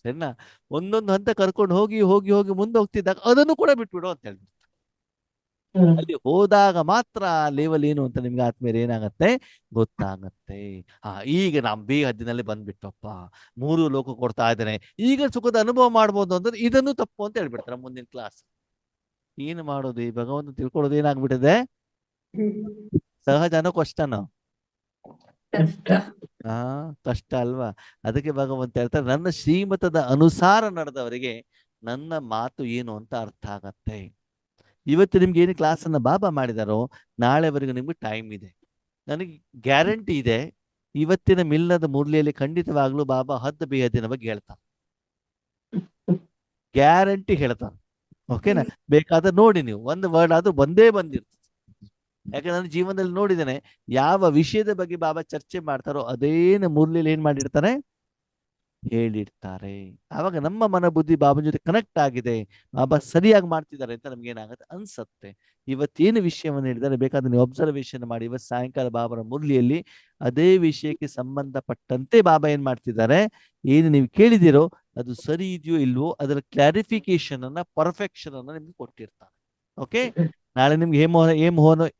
ಸರಿನಾ? ಒಂದೊಂದು ಹಂತ ಕರ್ಕೊಂಡು ಹೋಗಿ ಹೋಗಿ ಹೋಗಿ ಮುಂದೆ ಹೋಗ್ತಿದ್ದಾಗ ಅದನ್ನು ಕೂಡ ಬಿಟ್ಬಿಡು ಅಂತ ಹೇಳ್ಬಿಡ್ತಾರೆ. ಅಲ್ಲಿ ಹೋದಾಗ ಮಾತ್ರ ಆ ಲೆವೆಲ್ ಏನು ಅಂತ ನಿಮ್ಗೆ ಆತ್ಮೀಯರು ಏನಾಗತ್ತೆ ಗೊತ್ತಾಗತ್ತೆ. ಈಗ ನಮ್ ಬಿ ಹದ್ದಿನಲ್ಲಿ ಬಂದ್ಬಿಟ್ಟಪ್ಪ, 3 ಲೋಕ ಕೊಡ್ತಾ ಇದ್ದೇನೆ, ಈಗ ಸುಖದ ಅನುಭವ ಮಾಡ್ಬೋದು ಅಂದ್ರೆ ಇದನ್ನು ತಪ್ಪು ಅಂತ ಹೇಳ್ಬಿಡ್ತಾರೆ ಮುಂದಿನ ಕ್ಲಾಸ್. ಏನು ಮಾಡೋದು? ಈ ಭಗವಂತ ತಿಳ್ಕೊಳ್ಳೋದು ಏನಾಗ್ಬಿಟ್ಟಿದೆ, ಸಹಜನೋ ಕಷ್ಟನೋ? ಕಷ್ಟ ಅಲ್ವಾ? ಅದಕ್ಕೆ ಭಗವಂತ ಹೇಳ್ತಾರೆ, ನನ್ನ ಶ್ರೀಮತದ ಅನುಸಾರ ನಡೆದವರಿಗೆ ನನ್ನ ಮಾತು ಏನು ಅಂತ ಅರ್ಥ ಆಗತ್ತೆ. ಇವತ್ತು ನಿಮ್ಗೆ ಏನು ಕ್ಲಾಸ್ ಅನ್ನ ಬಾಬಾ ಮಾಡಿದಾರೋ ನಾಳೆವರೆಗೂ ನಿಮ್ಗೆ ಟೈಮ್ ಇದೆ. ನನಗೆ ಗ್ಯಾರಂಟಿ ಇದೆ, ಇವತ್ತಿನ ಮಿಲ್ನದ ಮುರ್ಲಿಯಲ್ಲಿ ಖಂಡಿತವಾಗ್ಲೂ ಬಾಬಾ 10 ಬೇಹದ್ದಿನ ಬಗ್ಗೆ ಹೇಳ್ತಾರೆ, ಗ್ಯಾರಂಟಿ ಹೇಳ್ತಾರೆ. ಓಕೆನಾ? ಬೇಕಾದ್ರೆ ನೋಡಿ, ನೀವು ಒಂದು ವರ್ಡ್ ಆದ್ರೂ ಬಂದಿರ್ತದೆ. ಯಾಕಂದ್ರೆ ನನ್ನ ಜೀವನದಲ್ಲಿ ನೋಡಿದ್ದೇನೆ, ಯಾವ ವಿಷಯದ ಬಗ್ಗೆ ಬಾಬಾ ಚರ್ಚೆ ಮಾಡ್ತಾರೋ ಅದೇನು ಮುರ್ಲಿಯಲ್ಲಿ ಏನ್ ಮಾಡಿರ್ತಾರೆ, ಹೇಳಿರ್ತಾರೆ. ಆವಾಗ ನಮ್ಮ ಮನ ಬುದ್ಧಿ ಬಾಬನ ಜೊತೆ ಕನೆಕ್ಟ್ ಆಗಿದೆ, ಬಾಬಾ ಸರಿಯಾಗಿ ಮಾಡ್ತಿದ್ದಾರೆ ಅಂತ ನಮ್ಗೆ ಏನಾಗುತ್ತೆ ಅನ್ಸತ್ತೆ. ಇವತ್ತೇನು ವಿಷಯವನ್ನು ಹೇಳಿದ್ದಾರೆ ಬೇಕಾದ್ರೆ ನೀವು ಅಬ್ಸರ್ವೇಷನ್ ಮಾಡಿ. ಇವತ್ತು ಸಾಯಂಕಾಲ ಬಾಬನ ಮುರ್ಲಿಯಲ್ಲಿ ಅದೇ ವಿಷಯಕ್ಕೆ ಸಂಬಂಧಪಟ್ಟಂತೆ ಬಾಬಾ ಏನ್ ಮಾಡ್ತಿದ್ದಾರೆ, ಏನು ನೀವು ಕೇಳಿದಿರೋ ಅದು ಸರಿ ಇದೆಯೋ ಇಲ್ವೋ ಅದರ ಕ್ಲಾರಿಫಿಕೇಶನ್ ಅನ್ನ, ಪರ್ಫೆಕ್ಷನ್ ಅನ್ನ ನಿಮ್ಗೆ ಕೊಟ್ಟಿರ್ತಾರೆ. ಓಕೆ, ನಾಳೆ ನಿಮ್ಗೆ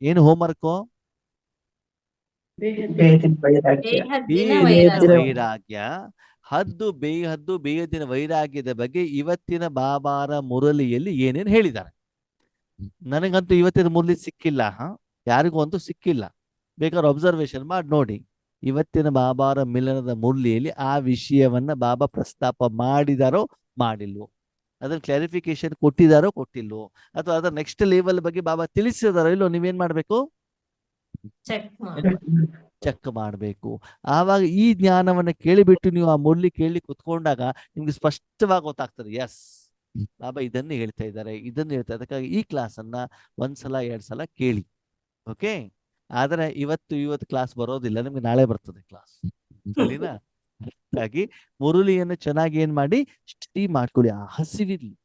ಏನು ಹೋಮ್ವರ್ಕ್? ವೈರಾಗ್ಯ, ಹದ್ದು ಬೇಹದ್ದಿನ ವೈರಾಗ್ಯದ ಬಗ್ಗೆ ಇವತ್ತಿನ ಬಾಬಾರ ಮುರಳಿಯಲ್ಲಿ ಏನೇನು ಹೇಳಿದ್ದಾರೆ. ನನಗಂತೂ ಇವತ್ತಿನ ಮುರಳಿ ಸಿಕ್ಕಿಲ್ಲ, ಯಾರಿಗೂ ಅಂತೂ ಸಿಕ್ಕಿಲ್ಲ. ಬೇಕಾದ್ರೆ ಅಬ್ಸರ್ವೇಷನ್ ಮಾಡಿ ನೋಡಿ, ಇವತ್ತಿನ ಬಾಬಾರ ಮಿಲನದ ಮುರಳಿಯಲ್ಲಿ ಆ ವಿಷಯವನ್ನ ಬಾಬಾ ಪ್ರಸ್ತಾಪ ಮಾಡಿದಾರೋ ಮಾಡಿಲ್ವೋ, ಅದ್ರ ಕ್ಲಾರಿಫಿಕೇಶನ್ ಕೊಟ್ಟಿದಾರೋ ಕೊಟ್ಟಿಲ್ವೋ, ಅಥವಾ ಅದರ ನೆಕ್ಸ್ಟ್ ಲೆವೆಲ್ ಬಗ್ಗೆ ಬಾಬಾ ತಿಳಿಸಿದಾರೋ ಇಲ್ಲೋ, ನೀವೇನ್ ಮಾಡ್ಬೇಕು, ಚೆಕ್ ಮಾಡಬೇಕು. ಆವಾಗ ಈ ಜ್ಞಾನವನ್ನ ಕೇಳಿಬಿಟ್ಟು ನೀವು ಆ ಮುರಳಿ ಕೇಳಿ ಕುತ್ಕೊಂಡಾಗ ನಿಮ್ಗೆ ಸ್ಪಷ್ಟವಾಗಿ ಗೊತ್ತಾಗ್ತದೆ, ಎಸ್ ಬಾಬಾ ಇದನ್ನು ಹೇಳ್ತಾ ಇದ್ದಾರೆ, ಇದನ್ನು ಹೇಳ್ತಾರೆ. ಅದಕ್ಕಾಗಿ ಈ ಕ್ಲಾಸ್ ಅನ್ನ 1 ಸಲ 2 ಸಲ ಕೇಳಿ. ಓಕೆ, ಆದ್ರೆ ಇವತ್ತು ಕ್ಲಾಸ್ ಬರೋದಿಲ್ಲ, ನಿಮ್ಗೆ ನಾಳೆ ಬರ್ತದೆ ಕ್ಲಾಸ್, ಸರಿನಾ? ಹಾಗಾಗಿ ಮುರಳಿಯನ್ನು ಚೆನ್ನಾಗಿ ಏನ್ ಮಾಡಿ ಸ್ಟಡಿ ಮಾಡ್ಕೊಳ್ಳಿ, ಆ ಹಸಿವಿರ್ಲಿ.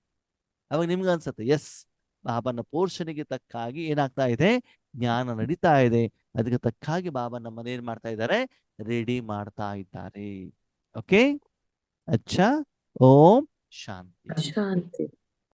ಅವಾಗ ನಿಮ್ಗೆ ಅನ್ಸುತ್ತೆ, ಎಸ್ ಬಾಬನ ಪೋರ್ಷನಿಗೆ ತಕ್ಕಾಗಿ ಏನಾಗ್ತಾ ಇದೆ, ಜ್ಞಾನ ನಡೀತಾ ಇದೆ, ಅದಕ್ಕೆ ತಕ್ಕಾಗಿ ಬಾಬಾ ನಮ್ಮನ್ನ ಏನ್ ಮಾಡ್ತಾ ಇದ್ದಾರೆ, ರೆಡಿ ಮಾಡ್ತಾ ಇದ್ದಾರೆ. ಓಕೆ, ಅಚ್ಚಾ, ಓಂ ಶಾಂತಿ. ಶಾಂತಿ.